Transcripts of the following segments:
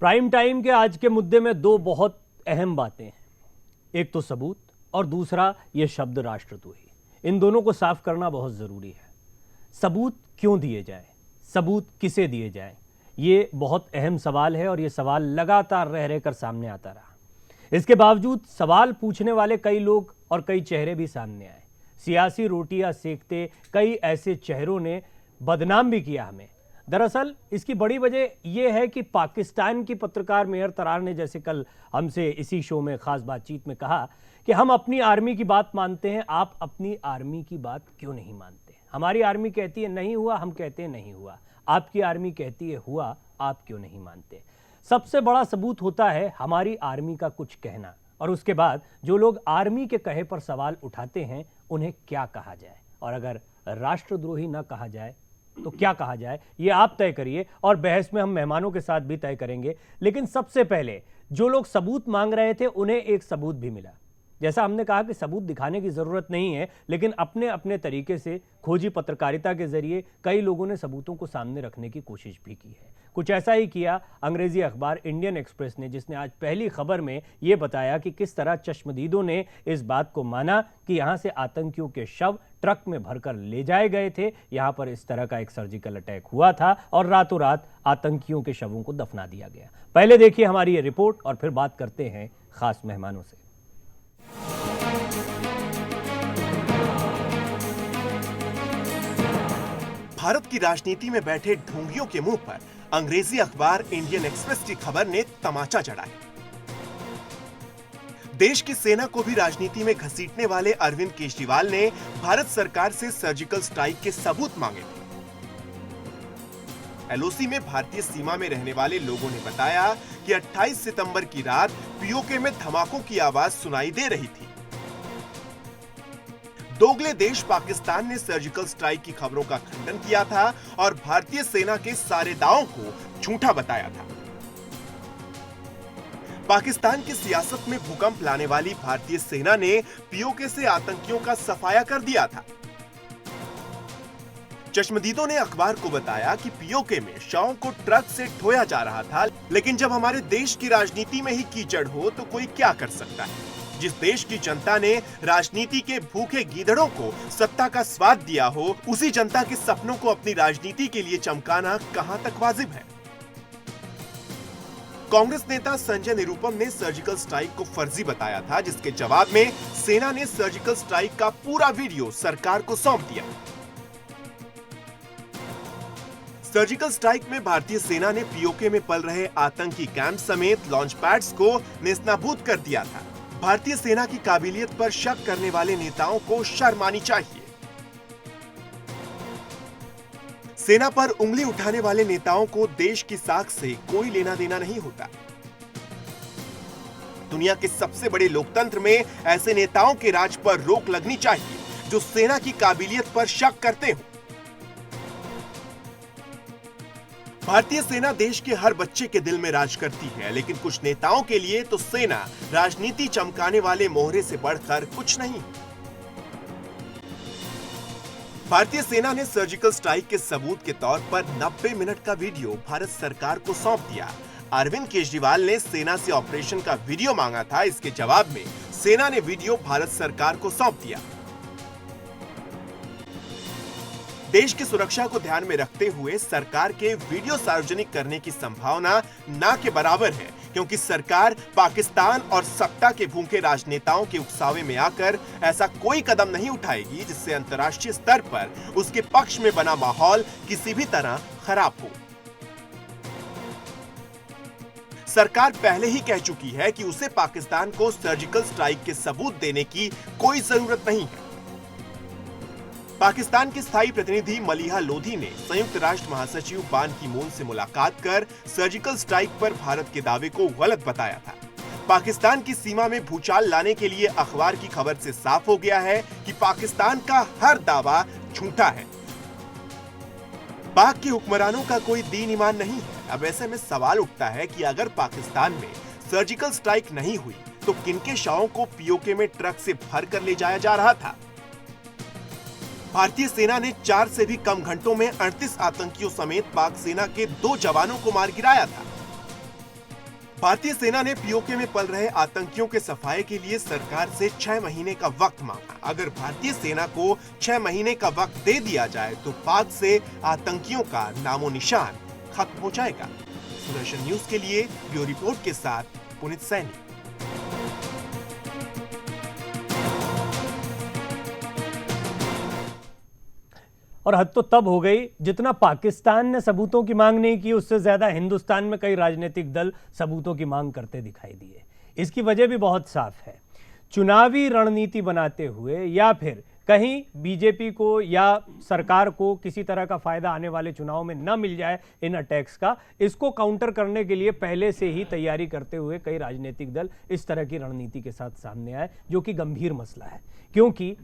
Prime time के आज के मुद्दे में दो बहुत अहम बातें हैं। एक तो सबूत और दूसरा ये शब्द राष्ट्रद्रोही। इन दोनों को साफ करना बहुत जरूरी है। सबूत क्यों दिए जाए, सबूत किसे दिए जाए, ये बहुत अहम सवाल है और ये सवाल लगातार रह रहकर सामने आता रहा। इसके बावजूद सवाल पूछने वाले कई लोग और कई चेहरे भी सामने आए। सियासी रोटियां सेकते कई ऐसे चेहरों ने बदनाम भी किया हमें। दरअसल इसकी बड़ी वजह यह है कि पाकिस्तान की पत्रकार मेहर तरार ने जैसे कल हमसे इसी शो में खास बातचीत में कहा कि हम अपनी आर्मी की बात मानते हैं, आप अपनी आर्मी की बात क्यों नहीं मानते। हमारी आर्मी कहती है नहीं हुआ, हम कहते हैं नहीं हुआ। आपकी आर्मी कहती है हुआ, आप क्यों नहीं मानते। सबसे बड़ा सबूत होता है हमारी आर्मी का कुछ कहना, और उसके बाद जो लोग आर्मी के कहे पर सवाल उठाते हैं उन्हें क्या कहा जाए, और अगर राष्ट्रद्रोही न कहा जाए तो क्या कहा जाए, ये आप तय करिए। और बहस में हम मेहमानों के साथ भी तय करेंगे। लेकिन सबसे पहले जो लोग सबूत मांग रहे थे उन्हें एक सबूत भी मिला। जैसा हमने कहा कि सबूत दिखाने की जरूरत नहीं है, लेकिन अपने अपने तरीके से खोजी पत्रकारिता के जरिए कई लोगों ने सबूतों को सामने रखने की कोशिश भी की है। कुछ ऐसा ही किया अंग्रेजी अखबार इंडियन एक्सप्रेस ने, जिसने आज पहली खबर में यह बताया कि किस तरह चश्मदीदों ने इस बात को माना कि यहां से आतंकियों के शव ट्रक में भरकर ले जाए गए थे। यहां पर इस तरह का एक सर्जिकल अटैक हुआ था और रातों रात आतंकियों के शवों को दफना दिया गया। पहले देखिए हमारी ये रिपोर्ट और फिर बात करते हैं खास मेहमानों से। भारत की राजनीति में बैठे ढोंगियों के मुंह पर अंग्रेजी अखबार इंडियन एक्सप्रेस की खबर ने तमाचा जड़ाया। देश की सेना को भी राजनीति में घसीटने वाले अरविंद केजरीवाल ने भारत सरकार से सर्जिकल स्ट्राइक के सबूत मांगे थे। एलओसी में भारतीय सीमा में रहने वाले लोगों ने बताया कि 28 सितंबर की रात पीओके में धमाकों की आवाज सुनाई दे रही थी। दोगले देश पाकिस्तान ने सर्जिकल स्ट्राइक की खबरों का खंडन किया था और भारतीय सेना के सारे दावों को झूठा बताया था। पाकिस्तान की सियासत में भूकंप लाने वाली भारतीय सेना ने पीओके से आतंकियों का सफाया कर दिया था। चश्मदीदों ने अखबार को बताया कि पीओके में शवों को ट्रक से ढोया जा रहा था, लेकिन जब हमारे देश की राजनीति में ही कीचड़ हो तो कोई क्या कर सकता है। जिस देश की जनता ने राजनीति के भूखे गीदड़ों को सत्ता का स्वाद दिया हो, उसी जनता के सपनों को अपनी राजनीति के लिए चमकाना कहां तक वाजिब है। कांग्रेस नेता संजय निरुपम ने सर्जिकल स्ट्राइक को फर्जी बताया था, जिसके जवाब में सेना ने सर्जिकल स्ट्राइक का पूरा वीडियो सरकार को सौंप दिया। सर्जिकल स्ट्राइक में भारतीय सेना ने पीओके में पल रहे आतंकी कैंप समेत लॉन्च पैड्स को नेस्तनाबूद कर दिया था। भारतीय सेना की काबिलियत पर शक करने वाले नेताओं को शर्म आनी चाहिए। सेना पर उंगली उठाने वाले नेताओं को देश की साख से कोई लेना देना नहीं होता। दुनिया के सबसे बड़े लोकतंत्र में ऐसे नेताओं के राज पर रोक लगनी चाहिए जो सेना की काबिलियत पर शक करते हो। भारतीय सेना देश के हर बच्चे के दिल में राज करती है, लेकिन कुछ नेताओं के लिए तो सेना राजनीति चमकाने वाले मोहरे से बढ़कर कुछ नहीं। भारतीय सेना ने सर्जिकल स्ट्राइक के सबूत के तौर पर 90 मिनट का वीडियो भारत सरकार को सौंप दिया। अरविंद केजरीवाल ने सेना से ऑपरेशन का वीडियो मांगा था। इसके जवाब में सेना ने वीडियो भारत सरकार को सौंप दिया। देश की सुरक्षा को ध्यान में रखते हुए सरकार के वीडियो सार्वजनिक करने की संभावना ना के बराबर है, क्योंकि सरकार पाकिस्तान और सत्ता के भूखे राजनेताओं के उकसावे में आकर ऐसा कोई कदम नहीं उठाएगी जिससे अंतर्राष्ट्रीय स्तर पर उसके पक्ष में बना माहौल किसी भी तरह खराब हो। सरकार पहले ही कह चुकी है कि उसे पाकिस्तान को सर्जिकल स्ट्राइक के सबूत देने की कोई जरूरत नहीं है। पाकिस्तान के स्थायी प्रतिनिधि मलीहा लोधी ने संयुक्त राष्ट्र महासचिव बान की मून से मुलाकात कर सर्जिकल स्ट्राइक पर भारत के दावे को गलत बताया था। पाकिस्तान की सीमा में भूचाल लाने के लिए अखबार की खबर से साफ हो गया है कि पाकिस्तान का हर दावा झूठा है। पाक के हुक्मरानों का कोई दीन ईमान नहीं है। अब ऐसे में सवाल उठता है कि अगर पाकिस्तान में सर्जिकल स्ट्राइक नहीं हुई तो किनके शवों को पीओके में ट्रक से भर कर ले जाया जा रहा था। भारतीय सेना ने 4 से भी कम घंटों में 38 आतंकियों समेत पाक सेना के 2 जवानों को मार गिराया था। भारतीय सेना ने पीओके में पल रहे आतंकियों के सफाये के लिए सरकार से 6 महीने का वक्त मांगा। अगर भारतीय सेना को 6 महीने का वक्त दे दिया जाए तो पाक से आतंकियों का नामो निशान खत्म हो जाएगा। सुदर्शन न्यूज के लिए ब्यूरो रिपोर्ट के साथ पुनीत सैनी। और हद तो तब हो गई जितना पाकिस्तान ने सबूतों की मांग नहीं की, उससे ज्यादा हिंदुस्तान में कई राजनीतिक दल सबूतों की मांग करते दिखाई दिए। इसकी वजह भी बहुत साफ है। चुनावी रणनीति बनाते हुए या फिर कहीं बीजेपी को या सरकार को किसी तरह का फायदा आने वाले चुनाव में न मिल जाए इन अटैक्स का, इसको काउंटर करने के लिए पहले से ही तैयारी करते हुए कई राजनीतिक दल इस तरह की रणनीति के साथ सामने आए, जो कि गंभीर मसला है। क्योंकि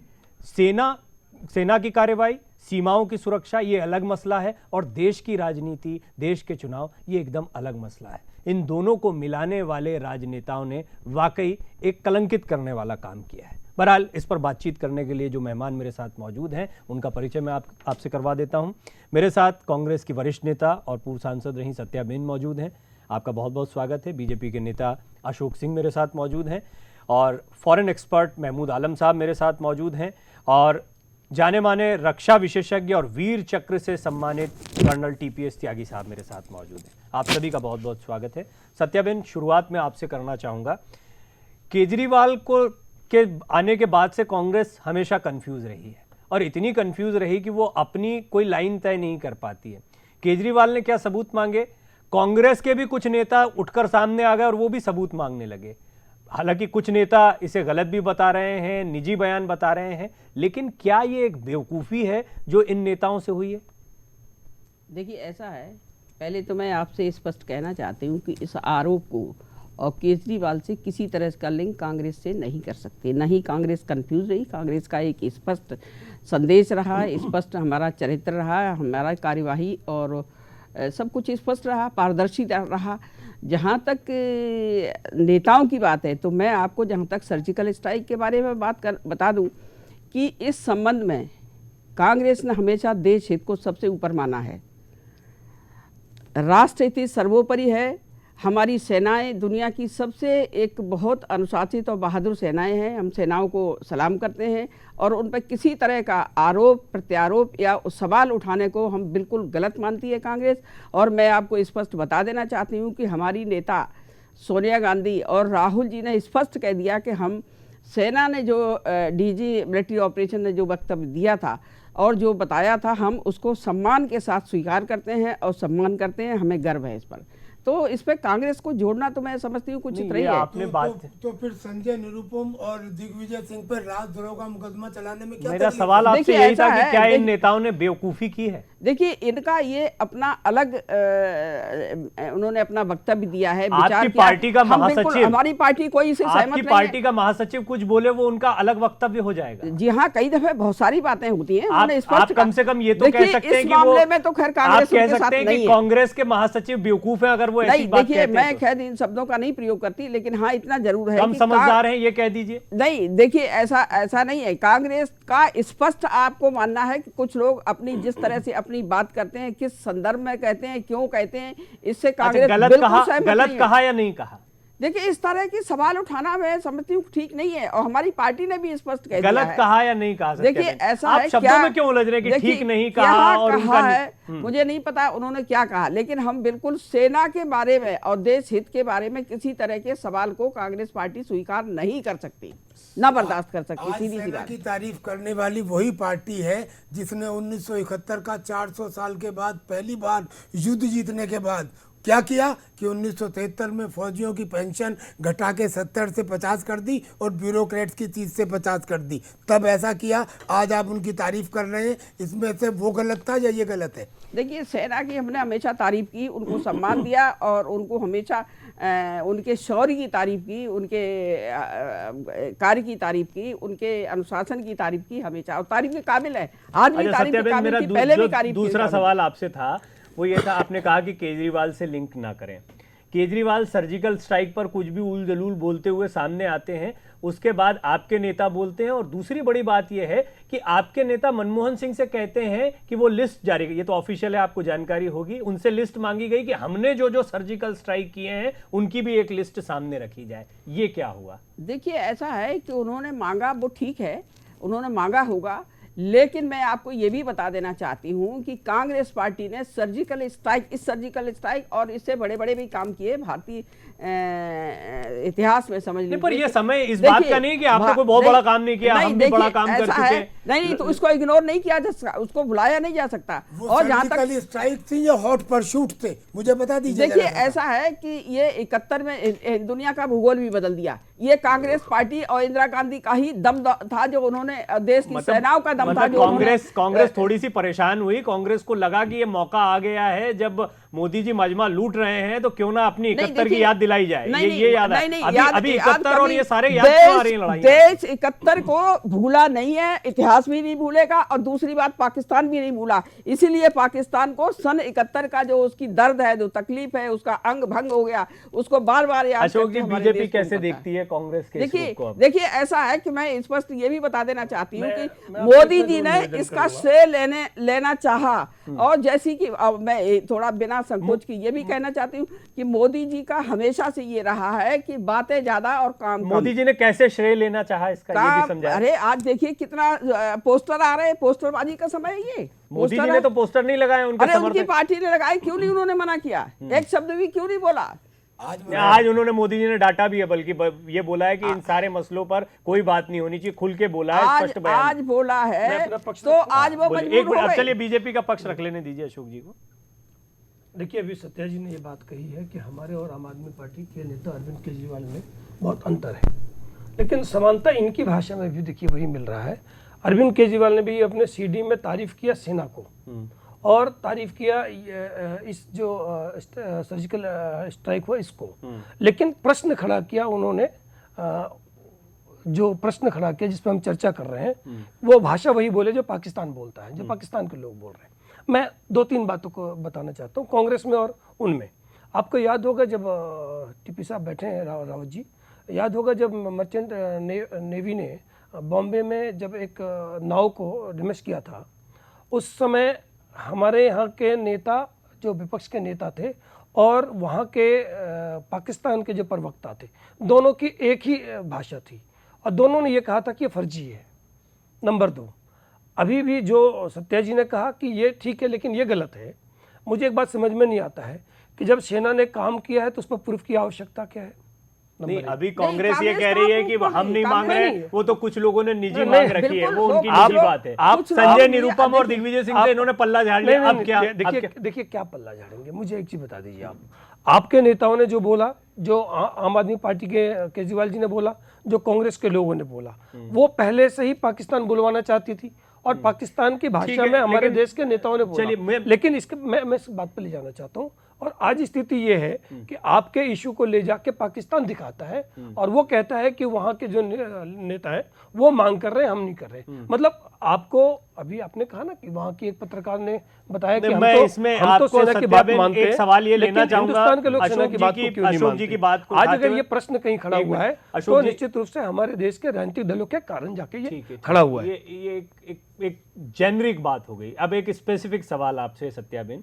सेना की कार्रवाई, सीमाओं की सुरक्षा ये अलग मसला है और देश की राजनीति, देश के चुनाव ये एकदम अलग मसला है। इन दोनों को मिलाने वाले राजनेताओं ने वाकई एक कलंकित करने वाला काम किया है। बहरहाल इस पर बातचीत करने के लिए जो मेहमान मेरे साथ मौजूद हैं उनका परिचय मैं आपसे करवा देता हूं। मेरे साथ कांग्रेस की वरिष्ठ नेता और पूर्व सांसद रही सत्याबेन मौजूद हैं, आपका बहुत बहुत स्वागत है। बीजेपी के नेता अशोक सिंह मेरे साथ मौजूद हैं और फॉरेन एक्सपर्ट महमूद आलम साहब मेरे साथ मौजूद हैं और जाने माने रक्षा विशेषज्ञ और वीर चक्र से सम्मानित कर्नल टीपीएस त्यागी साहब मेरे साथ मौजूद हैं। आप सभी का बहुत बहुत स्वागत है। सत्याबेन, शुरुआत में आपसे करना चाहूँगा, केजरीवाल के आने के बाद से कांग्रेस हमेशा कंफ्यूज रही है और इतनी कंफ्यूज रही कि वो अपनी कोई लाइन तय नहीं कर पाती है। केजरीवाल ने क्या सबूत मांगे, कांग्रेस के भी कुछ नेता उठकर सामने आ गए और वो भी सबूत मांगने लगे। हालांकि कुछ नेता इसे गलत भी बता रहे हैं, निजी बयान बता रहे हैं, लेकिन क्या ये एक बेवकूफ़ी है जो इन नेताओं से हुई है? देखिए, ऐसा है, पहले तो मैं आपसे स्पष्ट कहना चाहती हूँ कि इस आरोप को और केजरीवाल से किसी तरह का लिंक कांग्रेस से नहीं कर सकते। नहीं कांग्रेस कंफ्यूज रही, कांग्रेस का एक स्पष्ट संदेश रहा, स्पष्ट हमारा चरित्र रहा, हमारा कार्यवाही और सब कुछ स्पष्ट रहा, पारदर्शी रहा। जहाँ तक नेताओं की बात है तो मैं आपको जहाँ तक सर्जिकल स्ट्राइक के बारे में बता दूं कि इस संबंध में कांग्रेस ने हमेशा देश हित को सबसे ऊपर माना है। राष्ट्र हित सर्वोपरि है। हमारी सेनाएं दुनिया की सबसे एक बहुत अनुशासित और बहादुर सेनाएं हैं। हम सेनाओं को सलाम करते हैं और उन पर किसी तरह का आरोप प्रत्यारोप या सवाल उठाने को हम बिल्कुल गलत मानती है कांग्रेस। और मैं आपको स्पष्ट बता देना चाहती हूँ कि हमारी नेता सोनिया गांधी और राहुल जी ने स्पष्ट कह दिया कि हम सेना ने जो डीजी मिलिट्री ऑपरेशन ने जो वक्तव्य दिया था और जो बताया था, हम उसको सम्मान के साथ स्वीकार करते हैं और सम्मान करते हैं। हमें गर्व है इस पर। तो इस पे कांग्रेस को जोड़ना तो मैं समझती हूँ कुछ नहीं है। आपने बात तो फिर संजय निरुपम और दिग्विजय सिंह पर राजद्रोह का मुकदमा चलाने में क्या मेरा सवाल आपसे यही था कि क्या इन नेताओं ने बेवकूफी की है? देखिए, इनका ये अपना अलग उन्होंने अपना वक्तव्य दिया है, विचार आपकी पार्टी का महासचिव, हमारी पार्टी कोई इसे सहमत नहीं है। आपकी पार्टी का महासचिव कुछ बोले वो उनका अलग वक्तव्य हो जाएगा। जी हाँ, कई दफे बहुत सारी बातें होती हैं। आप कम से कम ये तो कह सकते हैं कि मामले में तो खैर कांग्रेस कह सकते हैं कि कांग्रेस के महासचिव बेवकूफ है अगर वो ऐसी बात कहते हैं। देखिए, मैं खैर इन शब्दों का नहीं प्रयोग करती, लेकिन हाँ इतना जरूर है हम समझदार हैं, ये कह दीजिए। नहीं, देखिए ऐसा नहीं है। कांग्रेस का स्पष्ट आपको मानना है कि कुछ लोग अपनी जिस तरह से अपनी बात करते हैं, किस संदर्भ में कहते हैं, क्यों कहते हैं, इससे कांग्रेस गलत कहा या नहीं कहा? देखिए, इस तरह की सवाल उठाना मैं समझती हूँ ठीक नहीं है और हमारी पार्टी ने भी स्पष्ट कह दिया है। गलत कहा या नहीं कहा? देखिए, ऐसा आप है, शब्दों में क्यों उलझ रहे हैं कि ठीक नहीं कहा और कहा है, मुझे नहीं पता उन्होंने क्या कहा, लेकिन हम बिल्कुल सेना के बारे में और देश हित के बारे में किसी तरह के सवाल को कांग्रेस पार्टी स्वीकार नहीं कर सकती, ना बर्दाश्त कर सकती। सीधी सी बात। की तारीफ करने वाली वही पार्टी है जिसने 1971 का 400 साल के बाद पहली बार युद्ध जीतने के बाद क्या किया कि 1973 में फौजियों की पेंशन घटा के 70 से 50 कर दी और ब्यूरोक्रेट्स की 30 से 50 कर दी। तब ऐसा किया, आज आप उनकी तारीफ कर रहे हैं, इसमें से वो गलत था या ये गलत है? देखिए, सेना की हमने हमेशा तारीफ की, उनको सम्मान दिया और उनको हमेशा उनके शौर्य की तारीफ की, उनके कार्य की तारीफ की, उनके अनुशासन की तारीफ की हमेशा, और तारीफ के काबिल है। आज भी तारीफ के काबिल थी, पहले भी तारीफ। दूसरा सवाल आपसे था वो ये था, आपने कहा कि केजरीवाल से लिंक ना करें। केजरीवाल सर्जिकल स्ट्राइक पर कुछ भी उल जलूल बोलते हुए सामने आते हैं, उसके बाद आपके नेता बोलते हैं। और दूसरी बड़ी बात यह है कि आपके नेता मनमोहन सिंह से कहते हैं कि वो लिस्ट जारी, ये तो ऑफिशियल है, आपको जानकारी होगी, उनसे लिस्ट मांगी गई कि हमने जो जो सर्जिकल स्ट्राइक किए हैं उनकी भी एक लिस्ट सामने रखी जाए। ये क्या हुआ? देखिए, ऐसा है कि उन्होंने मांगा, वो ठीक है, उन्होंने मांगा होगा, लेकिन मैं आपको ये भी बता देना चाहती हूँ कि कांग्रेस पार्टी ने सर्जिकल स्ट्राइक, इस सर्जिकल स्ट्राइक और इससे बड़े बड़े भी काम किए भारतीय इतिहास में, समझ लीजिए। पर ये समय इस बात का नहीं कि आपने कोई बहुत बड़ा काम नहीं किया, हम भी बड़ा काम कर चुके हैं। नहीं, तो उसको इग्नोर नहीं किया जा सकता, उसको भुलाया नहीं जा सकता। और जहां तक स्ट्राइक थी या हॉट परसूट थे, मुझे बता दीजिए। देखिए, ऐसा है कि ये 71 में दुनिया का भूगोल भी बदल दिया। ये कांग्रेस पार्टी और इंदिरा गांधी का ही दम था, जो उन्होंने देश की सेनाओं का दम था। कांग्रेस थोड़ी सी परेशान हुई, कांग्रेस को लगा कि ये मौका आ गया है, जब मोदी जी मजमा लूट रहे हैं तो क्यों ना अपनी 71 की याद दिलाई जाए। ये याद है अभी 71 और ये सारे याद क्यों आ रही लड़ाई? देश 71 को भूला नहीं है, इतिहास भी नहीं भूलेगा, और दूसरी बात पाकिस्तान भी नहीं भूला। इसीलिए पाकिस्तान को सन 71 का जो उसकी दर्द है, जो तकलीफ है, उसका अंग भंग हो गया, उसको बार बार याद। अशोक जी, बीजेपी कैसे देखती है कांग्रेस के इस रूप को? देखिए, ऐसा है कि मैं स्पष्ट ये भी बता देना चाहती हूँ कि मोदी जी ने इसका श्रेय लेना चाहा, और जैसी कि मैं थोड़ा बिना संकोच की ये भी कहना चाहती हूँ कि मोदी जी का हमेशा से ये रहा है कि बातें ज्यादा और काम कम। मोदी जी ने कैसे श्रेय लेना चाहा, इसका ये भी समझाएं। अरे आज देखिए कितना पोस्टर आ रहे हैं, पोस्टरबाजी का समय है ये। मोदी जी ने तो पोस्टर नहीं लगाए, उनकी पार्टी ने लगाए, क्यों नहीं उन्होंने मना किया? एक शब्द भी क्यों नहीं बोला? आज उन्होंने, मोदी जी ने डाटा भी है, बल्कि ये बोला है कि इन सारे मसलों पर कोई बात नहीं होनी चाहिए, खुल के बोला है, स्पष्ट बयान आज बोला है, तो आज वो मजबूर हो गए। चलिए बीजेपी का पक्ष रख लेने दीजिए अशोक जी को। देखिए, अभी सत्या जी ने ये बात कही है कि हमारे और आम आदमी पार्टी के नेता अरविंद केजरीवाल में बहुत अंतर है, लेकिन समानता इनकी भाषा में भी देखिए वही मिल रहा है। अरविंद केजरीवाल ने भी अपने सीडी में तारीफ किया सेना को, और तारीफ किया इस जो सर्जिकल स्ट्राइक हुआ इसको, लेकिन प्रश्न खड़ा किया उन्होंने, जो प्रश्न खड़ा किया जिस पर हम चर्चा कर रहे हैं, वो भाषा वही बोले जो पाकिस्तान बोलता है, जो पाकिस्तान के लोग बोल रहे हैं। मैं 2-3 बातों को बताना चाहता हूँ कांग्रेस में और उनमें। आपको याद होगा जब टीपी साहब बैठे हैं, रावत जी, याद होगा जब मर्चेंट नेवी ने बॉम्बे में जब एक नाव को डिमेश किया था, उस समय हमारे यहाँ के नेता, जो विपक्ष के नेता थे, और वहाँ के पाकिस्तान के जो प्रवक्ता थे, दोनों की एक ही भाषा थी, और दोनों ने ये कहा था कि ये फर्जी है। नंबर 2, अभी भी जो सत्या जी ने कहा कि ये ठीक है लेकिन ये गलत है, मुझे एक बात समझ में नहीं आता है कि जब सेना ने काम किया है तो उस पर प्रूफ की आवश्यकता क्या है? नहीं, अभी कांग्रेस ये कह रही है कि हम नहीं मांग रहे, वो तो कुछ लोगों ने निजी मांग रखी है, वो उनकी निजी बात है। आप संजय निरुपम और दिग्विजय सिंह से इन्होंने पल्ला झाड़ लिया, अब क्या? देखिए क्या पल्ला झाड़ेंगे, मुझे एक चीज बता दीजिए। आपके नेताओं ने जो बोला, जो आम आदमी पार्टी के केजरीवाल जी ने बोला, जो कांग्रेस के लोगों ने बोला, वो पहले से ही पाकिस्तान बुलवाना चाहती थी, और पाकिस्तान की भाषा में हमारे देश के नेताओं ने बोला। लेकिन इसके मैं इस बात पर ले जाना चाहता हूँ, और आज स्थिति ये है कि आपके इशू को ले जाके पाकिस्तान दिखाता है, और वो कहता है कि वहाँ के जो नेता है वो मांग कर रहे हैं, हम नहीं कर रहे। मतलब आपको, अभी आपने कहा ना कि वहाँ की एक पत्रकार ने बताया कि मैं इसमें आपको सेना की बात मानते हैं, एक सवाल ये लेना चाहूंगा, हिंदुस्तान के लोग सेना की बात को क्यों नहीं मानते? आज अगर ये प्रश्न कहीं खड़ा हुआ है तो निश्चित रूप से हमारे देश के राजनीतिक दलों के कारण जाके ये खड़ा हुआ है। ये एक जेनरिक बात हो गई। अब एक स्पेसिफिक सवाल आपसे सत्याबेन,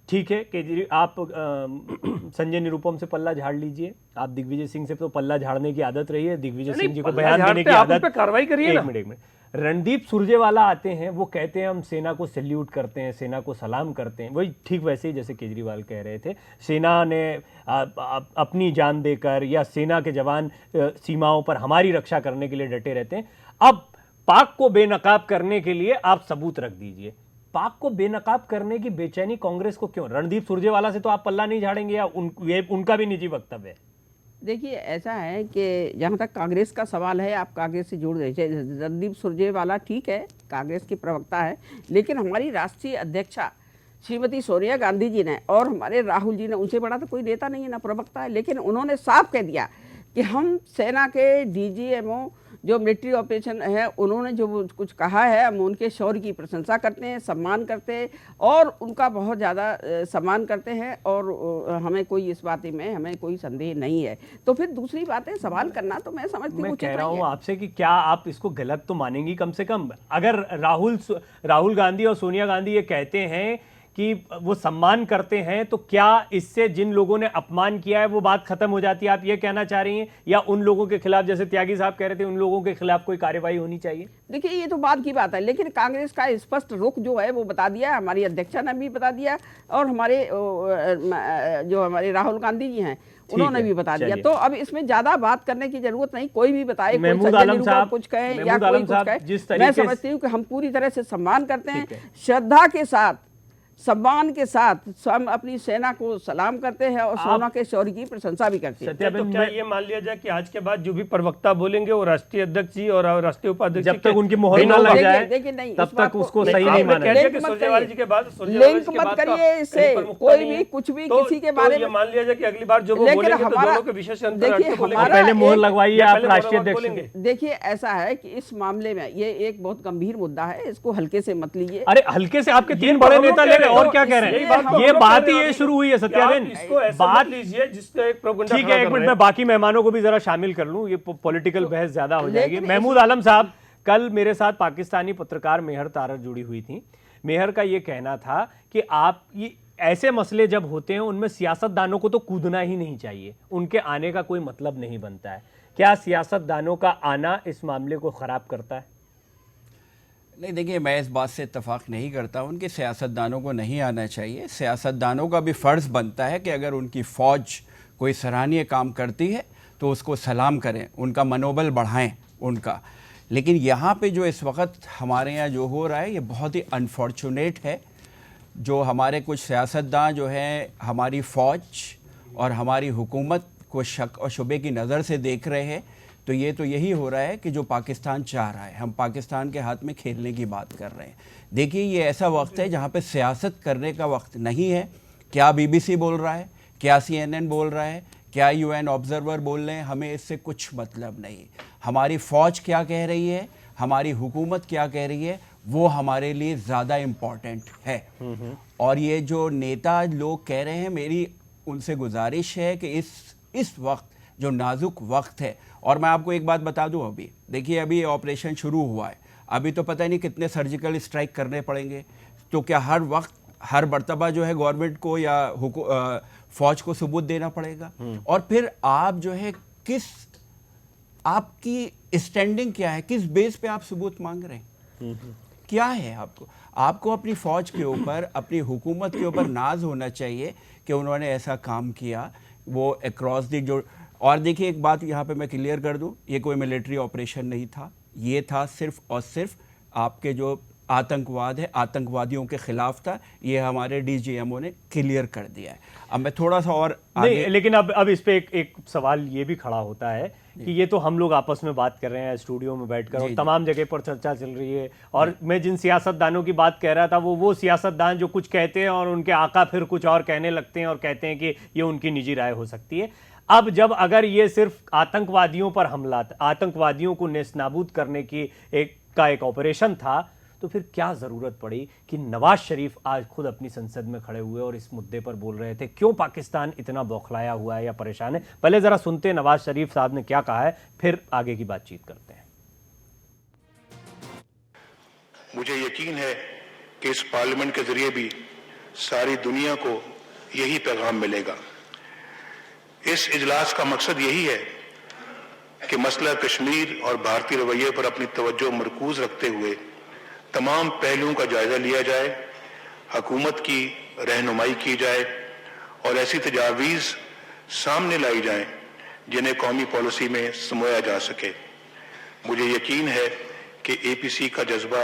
ठीक है कि आप संजय निरुपम से पल्ला झाड़ लीजिए, आप दिग्विजय सिंह से तो पल्ला झाड़ने की आदत रही है, दिग्विजय सिंह जी को बयान देने की आदत, कार्रवाई करिए। एक मिनट। रणदीप सुरजेवाला आते हैं, वो कहते हैं हम सेना को सैल्यूट करते हैं, सेना को सलाम करते हैं, वही ठीक वैसे ही जैसे केजरीवाल कह रहे थे, सेना ने अपनी जान देकर, या सेना के जवान सीमाओं पर हमारी रक्षा करने के लिए डटे रहते हैं। अब पाक को बेनकाब करने के लिए आप सबूत रख दीजिए। पाक को बेनकाब करने की बेचैनी कांग्रेस को क्यों? रणदीप सुरजेवाला से तो आप पल्ला नहीं झाड़ेंगे, या उनका भी निजी वक्तव्य है? देखिए, ऐसा है कि जहाँ तक कांग्रेस का सवाल है, आप कांग्रेस से जोड़ रहे थे। रणदीप सुरजेवाला ठीक है, कांग्रेस की प्रवक्ता है, लेकिन हमारी राष्ट्रीय अध्यक्षा श्रीमती सोनिया गांधी जी ने और हमारे राहुल जी ने, उनसे बड़ा तो कोई नेता नहीं है, ना प्रवक्ता है, लेकिन उन्होंने साफ कह दिया कि हम सेना के डीजीएमओ जो मिलिट्री ऑपरेशन है उन्होंने जो कुछ कहा है, हम उनके शौर्य की प्रशंसा करते हैं, सम्मान करते हैं और उनका बहुत ज़्यादा सम्मान करते हैं और हमें कोई इस बात में हमें कोई संदेह नहीं है। तो फिर दूसरी बात है, सवाल करना तो मैं समझती हूँ मैं उचित कह रहा नहीं हूँ है। आपसे कि क्या आप इसको गलत तो मानेंगी कम से कम? अगर राहुल गांधी और सोनिया गांधी ये कहते हैं कि वो सम्मान करते हैं, तो क्या इससे जिन लोगों ने अपमान किया है वो बात खत्म हो जाती है? आप ये कहना चाह रही हैं, या उन लोगों के खिलाफ, जैसे त्यागी साहब कह रहे थे, उन लोगों के खिलाफ कोई कार्रवाई होनी चाहिए? देखिए, ये तो बात की बात है, लेकिन कांग्रेस का स्पष्ट रुख जो है वो बता दिया, हमारी अध्यक्षा ने भी बता दिया और हमारे जो हमारे राहुल गांधी जी हैं उन्होंने भी बता दिया। तो अब इसमें ज्यादा बात करने की जरूरत नहीं, कोई भी बताए, कोई सज्जन निरूपण कुछ कहे या कोई कुछ कहे, मैं समझती हूँ कि हम पूरी तरह से सम्मान करते हैं, श्रद्धा के साथ, सम्मान के साथ हम अपनी सेना को सलाम करते हैं और सेना के शौर्य की प्रशंसा भी करते हैं। तो क्या ये मान लिया जाए कि आज के बाद जो भी प्रवक्ता बोलेंगे वो राष्ट्रीय अध्यक्ष जी और राष्ट्रीय उपाध्यक्ष जब तक उनकी मोहर न लग जाए तब तक उसको सही नहीं माना लिंक मत करिए इससे, कोई भी कुछ भी किसी के बारे में मान लिया जाए कि अगली बार जो वो बोलेंगे तो दोनों के विषय से देखिए, पहले मोहर लगवाइए आप राष्ट्रीय अध्यक्ष। देखिए, ऐसा है कि इस मामले में ये एक बहुत गंभीर मुद्दा है, इसको हल्के से मत लीजिए। अरे हल्के से आपके 3 बड़े नेता ले रहे, और क्या कह रहे हैं? ये बात ही ये शुरू हुई है सत्याबेन। बात लीजिए जिसका एक प्रोपेगेंडा। ठीक है, एक मिनट में बाकी मेहमानों को भी जरा शामिल कर लूं, ये पॉलिटिकल बहस ज्यादा हो जाएगी। महमूद आलम साहब, कल मेरे साथ पाकिस्तानी पत्रकार मेहर तारर जुड़ी हुई थी। मेहर का ये कहना था कि आप ये ऐसे मसले जब होते हैं उनमें सियासतदानों को तो कूदना ही नहीं चाहिए, उनके आने का कोई मतलब नहीं बनता है। क्या सियासतदानों का आना इस मामले को खराब करता है? नहीं, देखिए, मैं इस बात से इत्तेफाक नहीं करता हूँ कि सियासतदानों को नहीं आना चाहिए। सियासतदानों का भी फ़र्ज़ बनता है कि अगर उनकी फ़ौज कोई सराहनीय काम करती है तो उसको सलाम करें, उनका मनोबल बढ़ाएं उनका। लेकिन यहाँ पे जो इस वक्त हमारे यहाँ जो हो रहा है ये बहुत ही अनफॉर्चुनेट है। जो हमारे कुछ सियासतदान जो हैं हमारी फ़ौज और हमारी हुकूमत को शक और शुबे की नज़र से देख रहे हैं, तो ये तो यही हो रहा है कि जो पाकिस्तान चाह रहा है, हम पाकिस्तान के हाथ में खेलने की बात कर रहे हैं। देखिए, ये ऐसा वक्त है जहाँ पे सियासत करने का वक्त नहीं है। क्या बीबीसी बोल रहा है, क्या CNN बोल रहा है, क्या UN ऑब्जर्वर बोल रहे हैं, हमें इससे कुछ मतलब नहीं। हमारी फ़ौज क्या कह रही है, हमारी हुकूमत क्या कह रही है, वो हमारे लिए ज़्यादा इम्पॉर्टेंट है। और ये जो नेता लोग कह रहे हैं, मेरी उनसे गुजारिश है कि इस वक्त जो नाजुक वक्त है, और मैं आपको एक बात बता दूं, अभी देखिए, अभी ऑपरेशन शुरू हुआ है, अभी तो पता नहीं कितने सर्जिकल स्ट्राइक करने पड़ेंगे। तो क्या हर वक्त हर मर्तबा जो है गवर्नमेंट को या फौज को सबूत देना पड़ेगा? और फिर आप जो है आपकी स्टैंडिंग क्या है, किस बेस पे आप सबूत मांग रहे हैं? क्या है आपको अपनी फौज के ऊपर, अपनी हुकूमत के ऊपर नाज होना चाहिए कि उन्होंने ऐसा काम किया, वो अक्रॉस दी जो। और देखिए, एक बात यहाँ पे मैं क्लियर कर दूँ, ये कोई मिलिट्री ऑपरेशन नहीं था, ये था सिर्फ और सिर्फ आपके जो आतंकवाद है, आतंकवादियों के खिलाफ था। ये हमारे DGMO ने क्लियर कर दिया है। अब मैं थोड़ा सा और नहीं, लेकिन अब इस पे एक सवाल ये भी खड़ा होता है कि ये तो हम लोग आपस में बात कर रहे हैं स्टूडियो में बैठकर, और तमाम जगह पर चर्चा चल रही है, और मैं जिन सियासतदानों की बात कह रहा था वो सियासतदान जो कुछ कहते हैं और उनके आका फिर कुछ और कहने लगते हैं और कहते हैं कि ये उनकी निजी राय हो सकती है। अब जब अगर ये सिर्फ आतंकवादियों पर हमला, आतंकवादियों को नेस्तनाबूद करने की एक ऑपरेशन था, तो फिर क्या जरूरत पड़ी कि नवाज शरीफ आज खुद अपनी संसद में खड़े हुए और इस मुद्दे पर बोल रहे थे? क्यों पाकिस्तान इतना बौखलाया हुआ है या परेशान है? पहले जरा सुनते हैं नवाज शरीफ साहब ने क्या कहा है, फिर आगे की बातचीत करते हैं। मुझे यकीन है कि इस पार्लियामेंट के जरिए भी सारी दुनिया को यही पैगाम मिलेगा। इस इजलास का मकसद यही है कि मसला कश्मीर और भारतीय रवैये पर अपनी तवज्जो मरकूज रखते हुए तमाम पहलुओं का जायजा लिया जाए, हुकूमत की रहनुमाई की जाए और ऐसी तजावीज़ सामने लाई जाएं जिन्हें कौमी पॉलिसी में समोया जा सके। मुझे यकीन है कि APC का जज्बा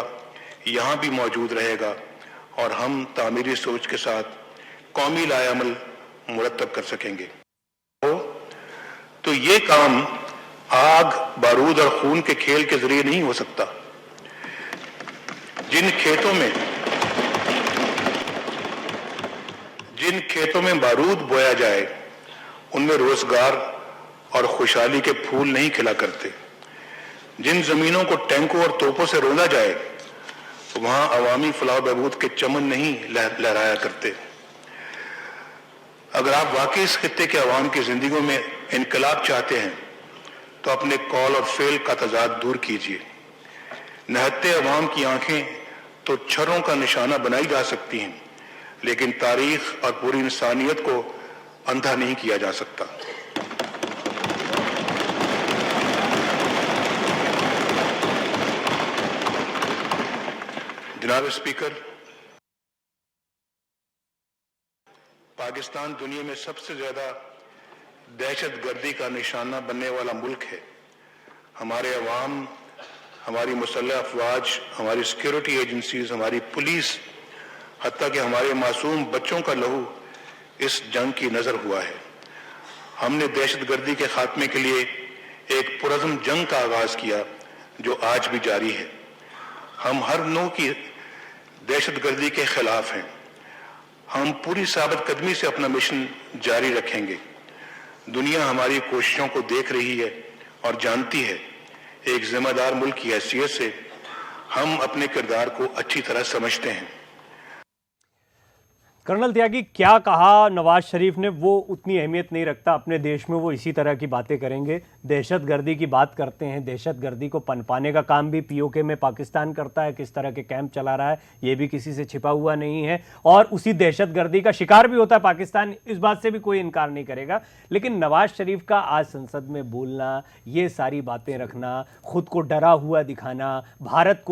यहाँ भी मौजूद रहेगा और हम तामीरी सोच के साथ कौमी लाएअमल मुरतब कर सकेंगे। तो ये काम आग, बारूद और खून के खेल के जरिए नहीं हो सकता। जिन खेतों में बारूद बोया जाए उनमें रोजगार और खुशहाली के फूल नहीं खिला करते। जिन जमीनों को टैंकों और तोपों से रोंदा जाए वहां अवामी फलाह बहबूद के चमन नहीं लहराया करते। अगर आप वाकई इस खित्ते के अवाम की जिंदगियों में इनकलाब चाहते हैं तो अपने कॉल और फेल का तजाद दूर कीजिए। निहत्ते अवाम की आंखें तो छर्रों का निशाना बनाई जा सकती हैं, लेकिन तारीख और पूरी इंसानियत को अंधा नहीं किया जा सकता। जनाब स्पीकर, पाकिस्तान दुनिया में सबसे ज्यादा दहशतगर्दी का निशाना बनने वाला मुल्क है। हमारे अवाम, हमारी मुसल्लह अफवाज, हमारी सिक्योरिटी एजेंसीज, हमारी पुलिस, हत्ता कि हमारे मासूम बच्चों का लहू इस जंग की नजर हुआ है। हमने दहशतगर्दी के खात्मे के लिए एक पुरअज़्म जंग का आगाज किया जो आज भी जारी है। हम हर नौ की दहशतगर्दी के खिलाफ हैं। हम पूरी साबित कदमी से अपना मिशन जारी रखेंगे। दुनिया हमारी कोशिशों को देख रही है और जानती है। एक जिम्मेदार मुल्क की हैसियत से हम अपने किरदार को अच्छी तरह समझते हैं। कर्नल त्यागी, क्या कहा नवाज शरीफ ने वो उतनी अहमियत नहीं रखता। अपने देश में वो इसी तरह की बातें करेंगे। दहशतगर्दी की बात करते हैं, दहशतगर्दी को पनपाने का काम भी पीओके में पाकिस्तान करता है। किस तरह के कैंप चला रहा है ये भी किसी से छिपा हुआ नहीं है, और उसी दहशतगर्दी का शिकार भी होता है पाकिस्तान। इस बात से भी कोई इनकार नहीं करेगा। लेकिन नवाज शरीफ का आज संसद में बोलना, ये सारी बातें रखना, खुद को डरा हुआ दिखाना, भारत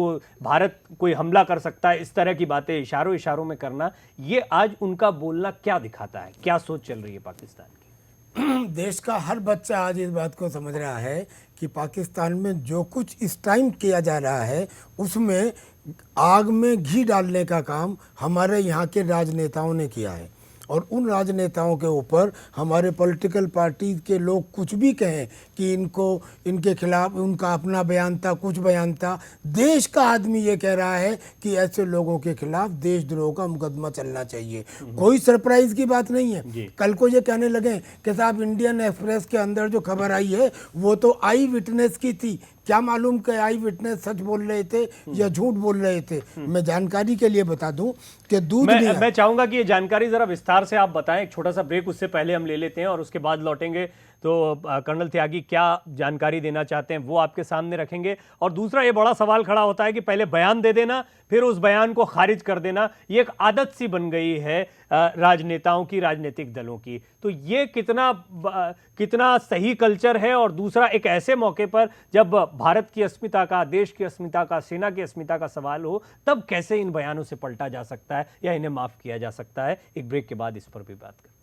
कोई हमला कर सकता है, इस तरह की बातें इशारों इशारों में करना, ये आज उनका बोलना क्या दिखाता है? क्या सोच चल रही है पाकिस्तान की? देश का हर बच्चा आज इस बात को समझ रहा है कि पाकिस्तान में जो कुछ इस टाइम किया जा रहा है उसमें आग में घी डालने का काम हमारे यहाँ के राजनेताओं ने किया है। और उन राजनेताओं के ऊपर हमारे पॉलिटिकल पार्टी के लोग कुछ भी कहें कि इनके खिलाफ उनका अपना बयान था, कुछ बयान था, देश का आदमी ये कह रहा है कि ऐसे लोगों के खिलाफ देशद्रोह का मुकदमा चलना चाहिए। कोई सरप्राइज की बात नहीं है। कल को ये कहने लगे कि साहब इंडियन एक्सप्रेस के अंदर जो खबर आई है वो तो आई विटनेस की थी। क्या मालूम कि आई विटनेस सच बोल रहे थे या झूठ बोल रहे थे। मैं जानकारी के लिए बता दूं कि दूध मैं चाहूंगा कि ये जानकारी जरा विस्तार से आप बताएं। एक छोटा सा ब्रेक उससे पहले हम ले लेते हैं और उसके बाद लौटेंगे। तो कर्नल त्यागी क्या जानकारी देना चाहते हैं वो आपके सामने रखेंगे। और दूसरा ये बड़ा सवाल खड़ा होता है कि पहले बयान दे देना फिर उस बयान को खारिज कर देना, ये एक आदत सी बन गई है राजनेताओं की, राजनीतिक दलों की। तो ये कितना सही कल्चर है। और दूसरा, एक ऐसे मौके पर जब भारत की अस्मिता का, देश की अस्मिता का, सेना की अस्मिता का सवाल हो, तब कैसे इन बयानों से पलटा जा सकता है या इन्हें माफ किया जा सकता है। एक ब्रेक के बाद इस पर भी बात करते हैं।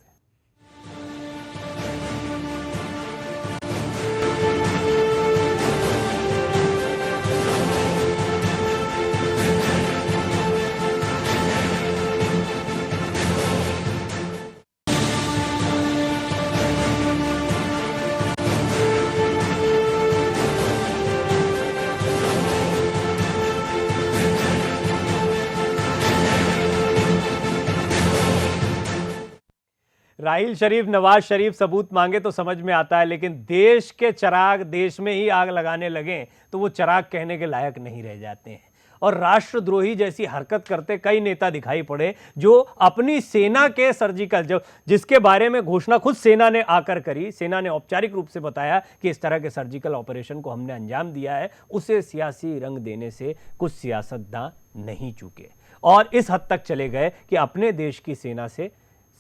राहील शरीफ, नवाज शरीफ सबूत मांगे तो समझ में आता है, लेकिन देश के चिराग देश में ही आग लगाने लगे तो वो चिराग कहने के लायक नहीं रह जाते हैं। और राष्ट्रद्रोही जैसी हरकत करते कई नेता दिखाई पड़े जो अपनी सेना के सर्जिकल, जिसके बारे में घोषणा खुद सेना ने आकर करी, सेना ने औपचारिक रूप से बताया कि इस तरह के सर्जिकल ऑपरेशन को हमने अंजाम दिया है, उसे सियासी रंग देने से कुछ सियासतदान नहीं चूके और इस हद तक चले गए कि अपने देश की सेना से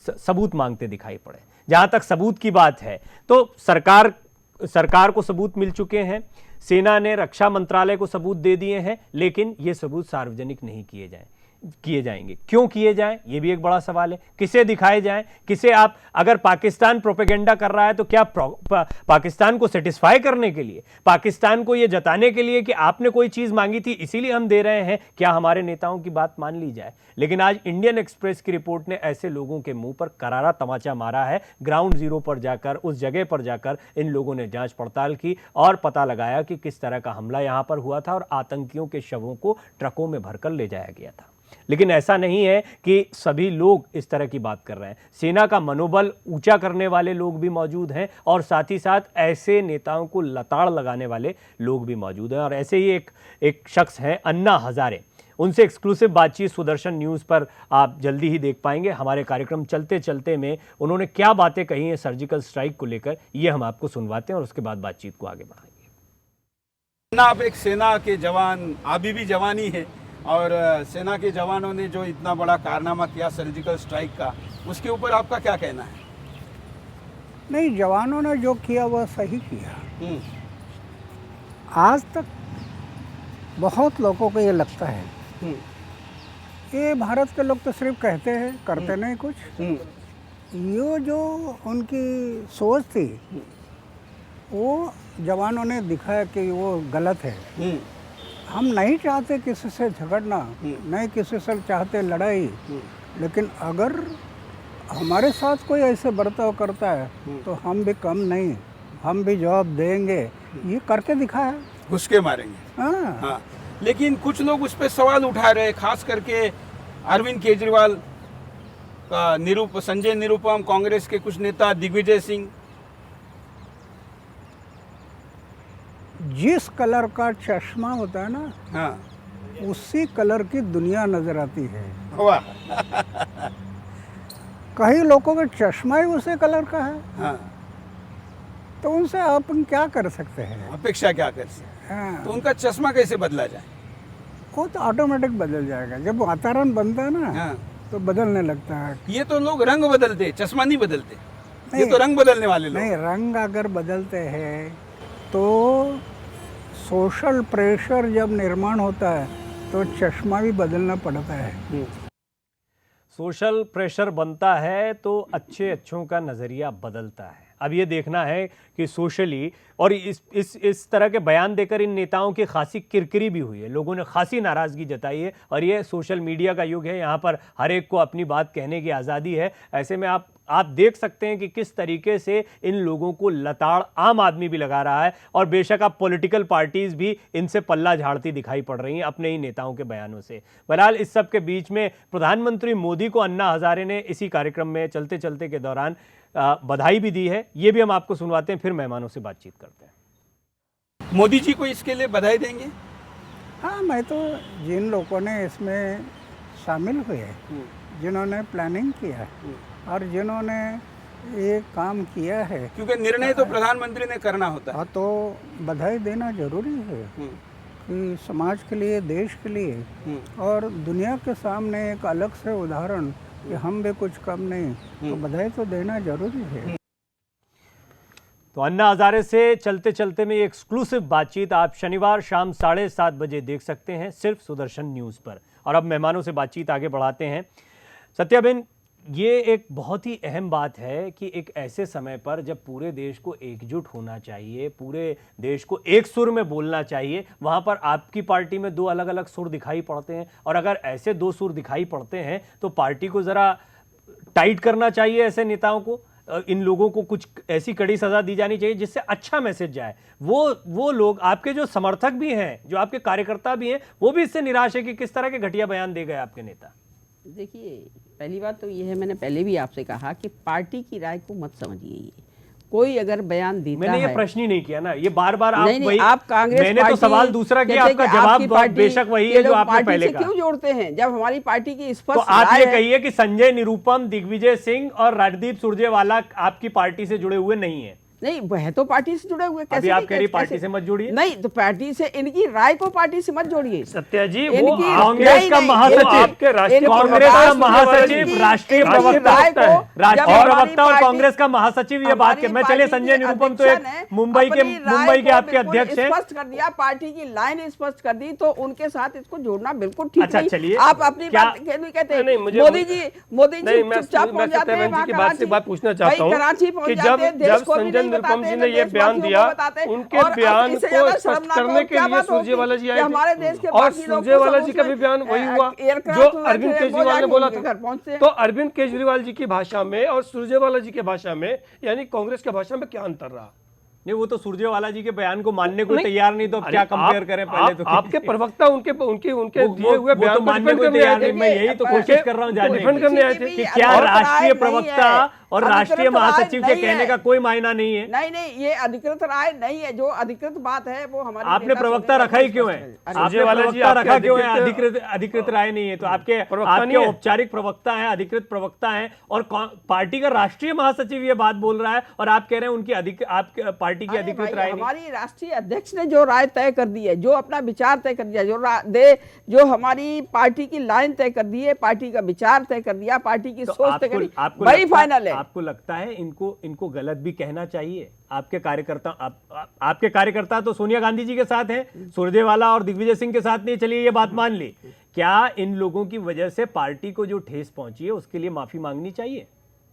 सबूत मांगते दिखाई पड़े। जहां तक सबूत की बात है तो सरकार को सबूत मिल चुके हैं, सेना ने रक्षा मंत्रालय को सबूत दे दिए हैं, लेकिन ये सबूत सार्वजनिक नहीं किए जाएंगे। क्यों किए जाएं, ये भी एक बड़ा सवाल है। किसे दिखाए जाएं, किसे आप, अगर पाकिस्तान प्रोपेगेंडा कर रहा है तो क्या पाकिस्तान को सेटिस्फाई करने के लिए, पाकिस्तान को ये जताने के लिए कि आपने कोई चीज मांगी थी इसीलिए हम दे रहे हैं, क्या हमारे नेताओं की बात मान ली जाए? लेकिन आज इंडियन एक्सप्रेस की रिपोर्ट ने ऐसे लोगों के मुंह पर करारा तमाचा मारा है। ग्राउंड जीरो पर जाकर, उस जगह पर जाकर इन लोगों ने जांच पड़ताल की और पता लगाया कि किस तरह का हमला यहां पर हुआ था और आतंकियों के शवों को ट्रकों में भरकर ले जाया गया था। लेकिन ऐसा नहीं है कि सभी लोग इस तरह की बात कर रहे हैं। सेना का मनोबल ऊंचा करने वाले लोग भी मौजूद हैं और साथ ही साथ ऐसे नेताओं को लताड़ लगाने वाले लोग भी मौजूद हैं। और ऐसे ही एक शख्स हैं अन्ना हजारे, उनसे एक्सक्लूसिव बातचीत सुदर्शन न्यूज़ पर आप जल्दी ही देख पाएंगे। हमारे कार्यक्रम चलते चलते में उन्होंने क्या बातें कही हैं सर्जिकल स्ट्राइक को लेकर, ये हम आपको सुनवाते हैं और उसके बाद बातचीत को आगे बढ़ाएंगे। आप एक सेना के जवान, अभी भी जवानी है, और सेना के जवानों ने जो इतना बड़ा कारनामा किया सर्जिकल स्ट्राइक का, उसके ऊपर आपका क्या कहना है? नहीं, जवानों ने जो किया वह सही किया। आज तक बहुत लोगों को ये लगता है ये भारत के लोग तो सिर्फ कहते हैं, करते नहीं कुछ। ये जो उनकी सोच थी वो जवानों ने दिखाया कि वो गलत है। हम नहीं चाहते किसी से झगड़ना, नहीं किसी से चाहते लड़ाई, लेकिन अगर हमारे साथ कोई ऐसे बर्ताव करता है तो हम भी कम नहीं, हम भी जवाब देंगे। ये करके दिखाया, घुसके मारेंगे। हाँ। लेकिन कुछ लोग उस पर सवाल उठा रहे, खास करके अरविंद केजरीवाल का संजय निरुपम, कांग्रेस के कुछ नेता, दिग्विजय सिंह। जिस कलर का चश्मा होता है ना, हाँ, उसी कलर की दुनिया नजर आती है। वाह। कई लोगों का चश्मा ही उसी कलर का है। हाँ। तो उनसे अपन क्या कर सकते हैं? अपेक्षा क्या कर सकते? हाँ। तो उनका चश्मा कैसे बदला जाए? वो तो ऑटोमेटिक बदल जाएगा। जब वातावरण बनता है ना, हाँ। तो बदलने लगता है। ये तो लोग रंग बदलते, चश्मा नहीं बदलते। ये नहीं, तो रंग बदलने वाले लोग। नहीं, रंग अगर बदलते हैं तो सोशल प्रेशर जब निर्माण होता है तो चश्मा भी बदलना पड़ता है। सोशल प्रेशर बनता है तो अच्छों का नज़रिया बदलता है। अब ये देखना है कि सोशली और इस तरह के बयान देकर इन नेताओं की खासी किरकिरी भी हुई है, लोगों ने खासी नाराज़गी जताई है। और ये सोशल मीडिया का युग है, यहाँ पर हर एक को अपनी बात कहने की आज़ादी है। ऐसे में आप देख सकते हैं कि किस तरीके से इन लोगों को लताड़ आम आदमी भी लगा रहा है और बेशक आप पॉलिटिकल पार्टीज भी इनसे पल्ला झाड़ती दिखाई पड़ रही हैं अपने ही नेताओं के बयानों से। बहरहाल इस सब के बीच में प्रधानमंत्री मोदी को अन्ना हजारे ने इसी कार्यक्रम में चलते चलते के दौरान बधाई भी दी है। ये भी हम आपको सुनवाते हैं, फिर मेहमानों से बातचीत करते हैं। मोदी जी को इसके लिए बधाई देंगे? हाँ, मैं तो जिन लोगों ने इसमें शामिल हुए, जिन्होंने प्लानिंग किया और जिन्होंने ये काम किया है, क्योंकि निर्णय तो प्रधानमंत्री ने करना होता है। हाँ, तो बधाई देना जरूरी है कि समाज के लिए, देश के लिए और दुनिया के सामने एक अलग से उदाहरण कि हम भी कुछ कम नहीं, तो बधाई तो देना जरूरी है। तो अन्ना हजारे से चलते चलते में ये एक्सक्लूसिव बातचीत आप शनिवार शाम 7:30 बजे देख सकते हैं सिर्फ सुदर्शन न्यूज़ पर। और अब मेहमानों से बातचीत आगे बढ़ाते हैं। सत्याबेन, ये एक बहुत ही अहम बात है कि एक ऐसे समय पर जब पूरे देश को एकजुट होना चाहिए, पूरे देश को एक सुर में बोलना चाहिए, वहाँ पर आपकी पार्टी में दो अलग अलग सुर दिखाई पड़ते हैं। और अगर ऐसे दो सुर दिखाई पड़ते हैं तो पार्टी को ज़रा टाइट करना चाहिए, ऐसे नेताओं को, इन लोगों को कुछ ऐसी कड़ी सज़ा दी जानी चाहिए जिससे अच्छा मैसेज जाए। वो लोग, आपके जो समर्थक भी हैं, जो आपके कार्यकर्ता भी हैं, वो भी इससे निराश है कि किस तरह के घटिया बयान दे गए आपके नेता। देखिए, पहली बात तो ये है, मैंने पहले भी आपसे कहा कि पार्टी की राय को मत समझिए। ये कोई अगर बयान देता मैंने ये है, प्रश्न ही नहीं किया ना, ये बार-बार आप नहीं, वही, आप कांग्रेस मैंने तो सवाल दूसरा किया, आपका जवाब बेशक वही है जो आपने पहले कहा। क्यों जोड़ते हैं जब हमारी पार्टी की स्पष्ट तो आप राय ये है? कहिए कि संजय निरुपम, दिग्विजय सिंह और रणदीप सुरजेवाला आपकी पार्टी से जुड़े हुए नहीं है। नहीं, वह तो पार्टी से जुड़े हुए। अभी आप कह रही पार्टी से मत जोड़िए। नहीं, तो पार्टी से, इनकी राय को पार्टी से मत जोड़िए। सत्या जी, वो कांग्रेस का महासचिव, आपके राष्ट्रीय कांग्रेस का महासचिव, राष्ट्रीय प्रवक्ता और कांग्रेस का महासचिव ये बात के, मैं चलिए संजय निरुपम तो एक मुंबई के आपके अध्यक्ष हैं। स्पष्ट कर दिया, पार्टी की लाइन स्पष्ट कर दी, तो उनके साथ इसको जोड़ना बिल्कुल ठीक अच्छा, नहीं। चलिए, आप अपनी बात कहते हैं मोदी जी चुपचाप पहुंच जाते हैं वहां कराची। बात पूछना चाहता हूँ कराची पहुंच कि जाते हैं, देश जब को भी संजय नहीं निरुपम बताते जी हैं, ने ये बयान दिया, उनके बयान को स्पष्ट करने के लिए सुरजेवाला जी आए थे और सुरजेवाला जी का भी बयान वही हुआ जो अरविंद केजरीवाल ने बोला था। तो अरविंद केजरीवाल जी की भाषा में और सुरजेवाला जी की भाषा में, यानी कांग्रेस की भाषा में क्या अंतर रहा? नहीं, वो तो सुरजेवाला जी के बयान को मानने को नहीं, तैयार नहीं, तो अब अरे क्या कंपेयर करें पहले तो आपके प्रवक्ता उनके दिए हुए वो बयान तो को मानने डिफेंड को करने तैयार आए नहीं। थे। मैं यही तो कोशिश कर रहा हूँ जानने डिफेंड की करने आए थे कि क्या राष्ट्रीय प्रवक्ता और राष्ट्रीय महासचिव के कहने का कोई मायना नहीं है। नहीं, ये अधिकृत राय नहीं है। जो अधिकृत बात है वो हमारे आपने नेता प्रवक्ता सुरजेवाला रखा ही जी क्यों है? स्पष्ट आपने सुरजेवाला जी प्रवक्ता आपके रखा क्यों है? अधिकृत अधिकृत राय नहीं है तो आपके प्रवक्ता नहीं है। औपचारिक प्रवक्ता है, अधिकृत प्रवक्ता है, और पार्टी का राष्ट्रीय महासचिव ये बात बोल रहा है और आप कह रहे हैं उनकी आप पार्टी की अरे अधिकृत भाई, राय नहीं। हमारी राष्ट्रीय अध्यक्ष ने जो राय तय कर दी है, जो अपना विचार तय कर दिया, जो हमारी पार्टी की लाइन तय कर दी है, पार्टी का विचार तय कर दिया, पार्टी की तो सोच तय कर दी, आपको वही फाइनल है। आपको लगता है इनको गलत भी कहना चाहिए? आपके कार्यकर्ता तो सोनिया गांधी जी के साथ हैं, सुरजेवाला और दिग्विजय सिंह के साथ नहीं। चलिए ये बात मान ली, क्या इन लोगों की वजह से पार्टी को जो ठेस पहुंची है उसके लिए माफी मांगनी चाहिए?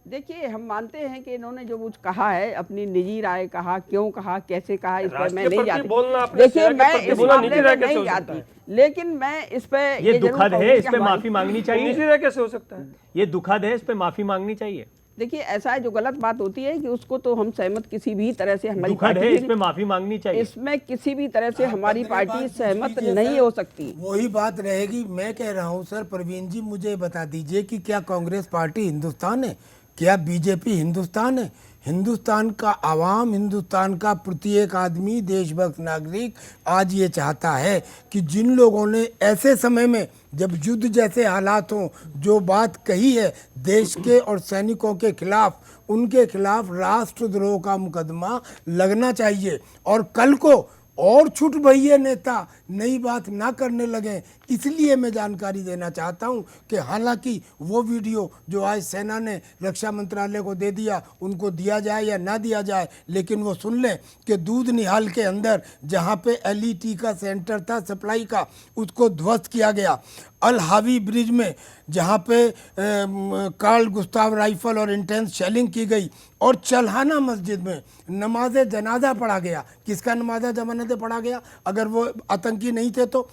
देखिए, हम मानते हैं कि इन्होंने जो कुछ कहा है, अपनी निजी राय कहा, क्यों कहा, कैसे कहा, इस पर मैं नहीं जाती। देखिए, मैं इस मामले में नहीं जाती, लेकिन मैं इस पे ये दुखद है, इस पे माफी मांगनी चाहिए। निजी राय कैसे हो सकता है? ये दुखद है, इस पे माफी मांगनी चाहिए। देखिए, ऐसा है, जो गलत बात होती है कि उसको तो हम सहमत किसी भी तरह से हमारी दुखद है, इस पे माफी मांगनी चाहिए। इसमें किसी भी तरह से हमारी मेरी पार्टी बात सहमत सुन लीजिए नहीं सर, हो सकती। वही बात रहेगी। मैं कह रहा हूँ सर, प्रवीण जी मुझे बता दीजिए कि क्या कांग्रेस पार्टी हिंदुस्तान है? क्या बीजेपी हिंदुस्तान है? हिंदुस्तान का आवाम, हिंदुस्तान का प्रत्येक आदमी, देशभक्त नागरिक आज ये चाहता है कि जिन लोगों ने ऐसे समय में, जब युद्ध जैसे हालात हों, जो बात कही है देश के और सैनिकों के खिलाफ, उनके खिलाफ राष्ट्रद्रोह का मुकदमा लगना चाहिए। और कल को और छूट भइये नेता नई बात ना करने लगे। इसलिए मैं जानकारी देना चाहता हूं कि हालांकि वो वीडियो जो आज सेना ने रक्षा मंत्रालय को दे दिया, उनको दिया जाए या ना दिया जाए, लेकिन वो सुन लें कि दूध निहाल के अंदर जहां पे एलईटी का सेंटर था सप्लाई का, उसको ध्वस्त किया गया। अल हावी ब्रिज में जहाँ पे कार्ल गुस्ताव राइफल और इंटेंस शेलिंग की गई, और चल्हाना मस्जिद में नमाज जनाजा पढ़ा गया। किसका नमाज जनाजा पढ़ा गया? अगर वो आतंकी नहीं थे तो।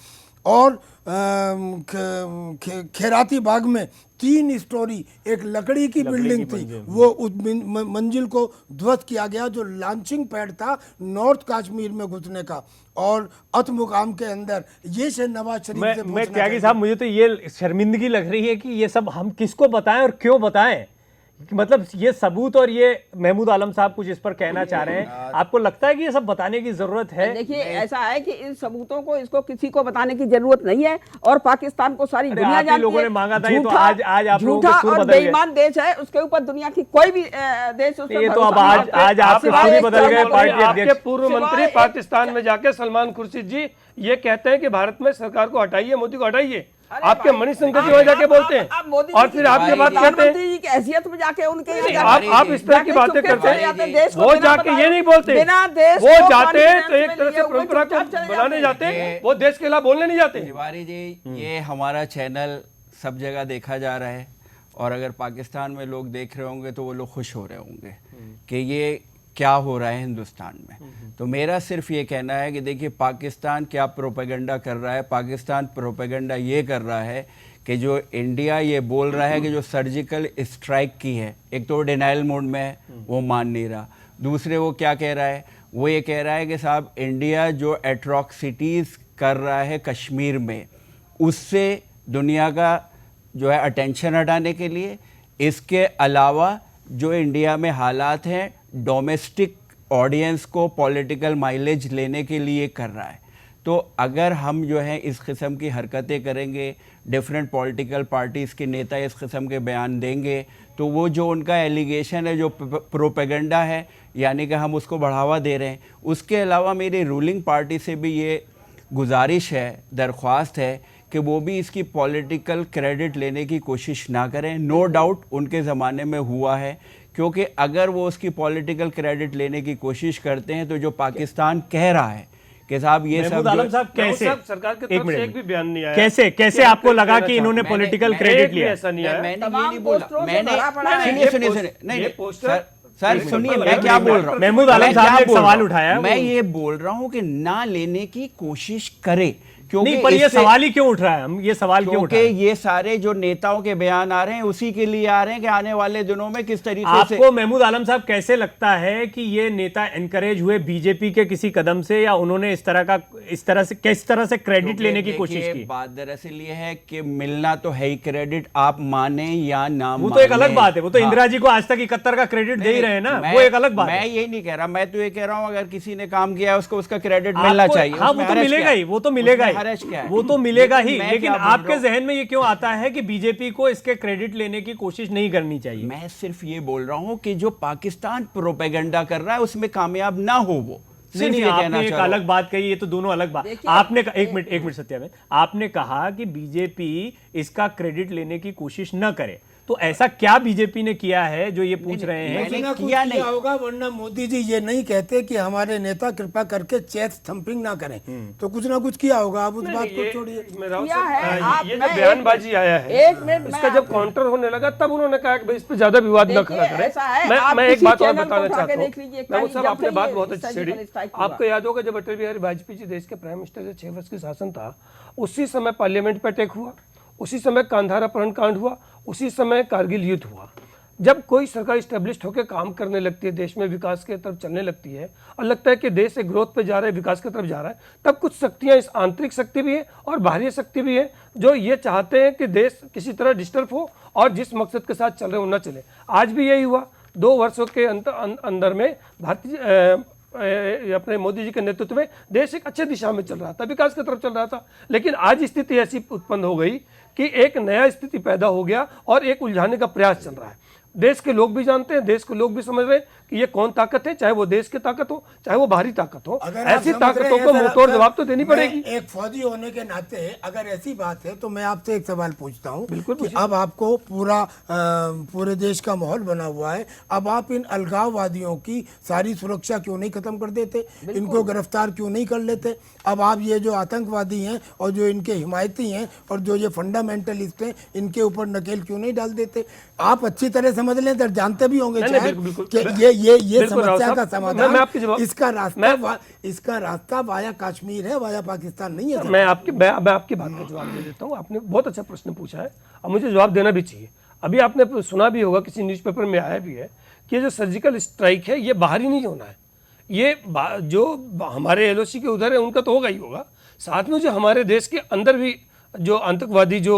और खेराती बाग में 3 स्टोरी एक लकड़ी की बिल्डिंग थी, वो उस मंजिल को ध्वस्त किया गया, जो लॉन्चिंग पैड था नॉर्थ कश्मीर में घुसने का। और अत मुकाम के अंदर ये से नवाज शरीफ से मैं त्यागी साहब, मुझे तो ये शर्मिंदगी लग रही है कि ये सब हम किसको बताएं और क्यों बताएं। मतलब ये सबूत, और ये महमूद आलम साहब कुछ इस पर कहना चाह रहे हैं। आपको लगता है कि ये सब बताने की जरूरत है? देखिए, ऐसा है कि इन सबूतों को इसको किसी को बताने की जरूरत नहीं है, और पाकिस्तान को सारी दुनिया जानती है। लोगों ने मांगा था, ये तो आज आप लोगों झूठा के सुर और बदल गए। बेईमान देश है, उसके ऊपर दुनिया की कोई भी देश उस पर ये तो अब भरोसा नहीं आज करता। आपके सुर ही बदल गए। पार्टी आपके अध्यक्ष पूर्व मंत्री पाकिस्तान में जाके सलमान खुर्शीद जी ये कहते हैं कि भारत में सरकार को हटाइए, मोदी को हटाइए। आपके मणिशंकर जी वहां जाके बोलते हैं, और फिर आपके बात कहते हैं प्रधानमंत्री जी की हैसियत में जाके उनके यहाँ आप इस तरह की बातें करते हैं। वो जाके ये नहीं बोलते, वो जाते तो एक तरह से परंपरा को बनाने जाते हैं, वो देश के खिलाफ बोलने नहीं जाते। तिवारी जी, ये हमारा चैनल सब जगह देखा जा रहा है, और अगर पाकिस्तान में लोग देख रहे होंगे तो वो लोग खुश हो रहे होंगे कि ये क्या हो रहा है हिंदुस्तान में। तो मेरा सिर्फ ये कहना है कि देखिए, पाकिस्तान क्या प्रोपेगेंडा कर रहा है। पाकिस्तान प्रोपेगेंडा ये कर रहा है कि जो इंडिया ये बोल रहा है कि जो सर्जिकल स्ट्राइक की है, एक तो डिनाइल मोड में है, वो मान नहीं रहा। दूसरे वो क्या कह रहा है, वो ये कह रहा है कि साहब इंडिया जो एट्रॉक्सिटीज़ कर रहा है कश्मीर में, उससे दुनिया का जो है अटेंशन हटाने के लिए, इसके अलावा जो इंडिया में हालात हैं डोमेस्टिक ऑडियंस को पॉलिटिकल माइलेज लेने के लिए कर रहा है। तो अगर हम जो है इस किस्म की हरकतें करेंगे, डिफरेंट पॉलिटिकल पार्टीज़ के नेता इस किस्म के बयान देंगे, तो वो जो उनका एलिगेशन है, जो प्रोपेगेंडा है, यानी कि हम उसको बढ़ावा दे रहे हैं। उसके अलावा मेरी रूलिंग पार्टी से भी ये गुजारिश है, दरख्वास्त है कि वो भी इसकी पॉलिटिकल क्रेडिट लेने की कोशिश ना करें। नो डाउट उनके ज़माने में हुआ है, क्योंकि अगर वो उसकी पॉलिटिकल क्रेडिट लेने की कोशिश करते हैं तो जो पाकिस्तान कह रहा है कि साहब ये सब आलम साहब कैसे, सरकार की तरफ से एक भी बयान नहीं आया। कैसे आपको लगा कि इन्होंने पॉलिटिकल क्रेडिट लिया? ऐसा नहीं है। मैंने ये नहीं बोला, नहीं, सुनिए नहीं सर सुनिए, मैं क्या बोल रहा हूँ। महमूद आलम साहब ने एक सवाल उठाया। मैं ये बोल रहा हूँ कि ना लेने की कोशिश करे, क्योंकि नहीं, पर ये इससे- सवाल ही क्यों उठ रहा है? हम ये सवाल क्यों उठ क्योंकि रहा है? ये सारे जो नेताओं के बयान आ रहे हैं उसी के लिए आ रहे हैं कि आने वाले दिनों में किस तरीके से आपको महमूद आलम साहब कैसे लगता है कि ये नेता एनकरेज हुए बीजेपी के किसी कदम से, या उन्होंने किस तरह से क्रेडिट लेने की कोशिश देखिए, की? बात दरअसल ये है कि मिलना तो है ही क्रेडिट, आप माने या ना वो तो एक अलग माने। बात है, वो तो हाँ। इंदिरा जी को आज तक 71 का क्रेडिट दे ही रहे हैं ना, मैं- वो एक अलग बात मैं है। यही नहीं कह रहा, मैं तो ये कह रहा हूं अगर किसी ने काम किया है उसको उसका क्रेडिट मिलना आपको- चाहिए। हाँ, उसमें वो तो हरज मिलेगा क्या ही, है? वो तो मिलेगा उसमें ही, हरज क्या है? वो तो मिलेगा ही, मैं लेकिन क्या बोल आपके रहा हूं? जहन में ये क्यों आता है कि बीजेपी को इसके क्रेडिट लेने की कोशिश नहीं करनी चाहिए? मैं सिर्फ ये बोल रहा हूं कि जो पाकिस्तान प्रोपेगेंडा कर रहा है उसमें कामयाब ना हो वो। नहीं सिर्फ नहीं, ये कहना आपने एक चाह रहा हूं। अलग बात कही, ये तो दोनों अलग बात। देखिए, आपने एक मिनट सत्या में, आपने कहा कि बीजेपी इसका क्रेडिट लेने की कोशिश न करे, तो ऐसा क्या बीजेपी ने किया है जो ये पूछ रहे हैं? मैंने कुछ ना कुछ किया नहीं। होगा, वरना मोदी जी ये नहीं कहते कि हमारे नेता कृपा करके चेस्ट थंपिंग ना करें। तो कुछ ना कुछ किया होगा, आप उस बात को छोड़िए। किया है। आप- ये मैं जो बयानबाजी आया है, एक मिनट, इसका मैं जब काउंटर होने लगा तब उन्होंने कहा कि भाई इस पे ज्यादा विवाद न देखिए, खड़ा करें। ऐसा है, मैं आप एक किसी बात और चैनल को बताना उठा के चाहता देख लीजिए, हूँ। महमूद साहब, जब आपने से बात ये बहुत अच्छी छेड़ी। सर्जिकल स्ट्राइक हुआ। आपको याद होगा जब अटल बिहारी वाजपेयी जी देश के प्राइम मिनिस्टर से 6 वर्ष की शासन था, उसी समय पार्लियामेंट पे अटैक हुआ, उसी समय कांधार अपहरण कांड हुआ, उसी समय कारगिल युद्ध हुआ। जब कोई सरकार इस्टेब्लिश्ड होकर काम करने लगती है, देश में विकास की तरफ चलने लगती है और लगता है कि देश एक ग्रोथ पे जा रहा है, विकास की तरफ जा रहा है, तब कुछ शक्तियां, इस आंतरिक शक्ति भी है और बाहरी शक्ति भी है, जो ये चाहते हैं कि देश किसी तरह डिस्टर्ब हो और जिस मकसद के साथ चल रहे हो ना चले। आज भी यही हुआ। 2 वर्षों के अंदर में अपने मोदी जी के नेतृत्व में देश एक अच्छे दिशा में चल रहा था, विकास की तरफ चल रहा था। लेकिन आज स्थिति ऐसी उत्पन्न हो गई कि एक नया स्थिति पैदा हो गया और एक उलझाने का प्रयास चल रहा है। देश के लोग भी जानते हैं, देश के लोग भी समझ रहे हैं कि ये कौन ताकत है, चाहे वो देश की ताकत हो, चाहे वो बाहरी ताकत हो। अगर आप ऐसी समझ रहे ताकतों हैं को सर, मुंहतोड़ सर, जवाब तो देनी मैं पड़ेगी। एक फौजी होने के नाते अगर ऐसी बात है तो मैं आपसे एक सवाल पूछता हूं बिल्कुल कि अब आपको पूरे देश का माहौल बना हुआ है, अब आप इन अलगाववादियों की सारी सुरक्षा क्यों नहीं खत्म कर देते, इनको गिरफ्तार क्यों नहीं कर लेते? अब आप ये जो आतंकवादी हैं और जो इनके हिमायती हैं और जो ये फंडामेंटलिस्ट हैं, इनके ऊपर नकेल क्यों नहीं डाल देते? आप अच्छी तरह समझ लें, तो जानते भी होंगे नहीं, नहीं, शायद बिल्कुल, कि बिल्कुल। ये बिल्कुल, राव समस्या का साहब, समाधान मैं आपके जवाब- इसका रास्ता वाया कश्मीर है, वाया पाकिस्तान नहीं है। मैं आपकी बात का जवाब दे देता हूँ। आपने बहुत अच्छा प्रश्न पूछा है और मुझे जवाब देना भी चाहिए। अभी आपने सुना भी होगा, किसी न्यूज़पेपर में आया भी है कि ये जो सर्जिकल स्ट्राइक है ये बाहरी नहीं होना है, ये जो हमारे एलओसी के उधर है उनका तो होगा ही होगा, साथ में जो हमारे देश के अंदर भी जो आतंकवादी जो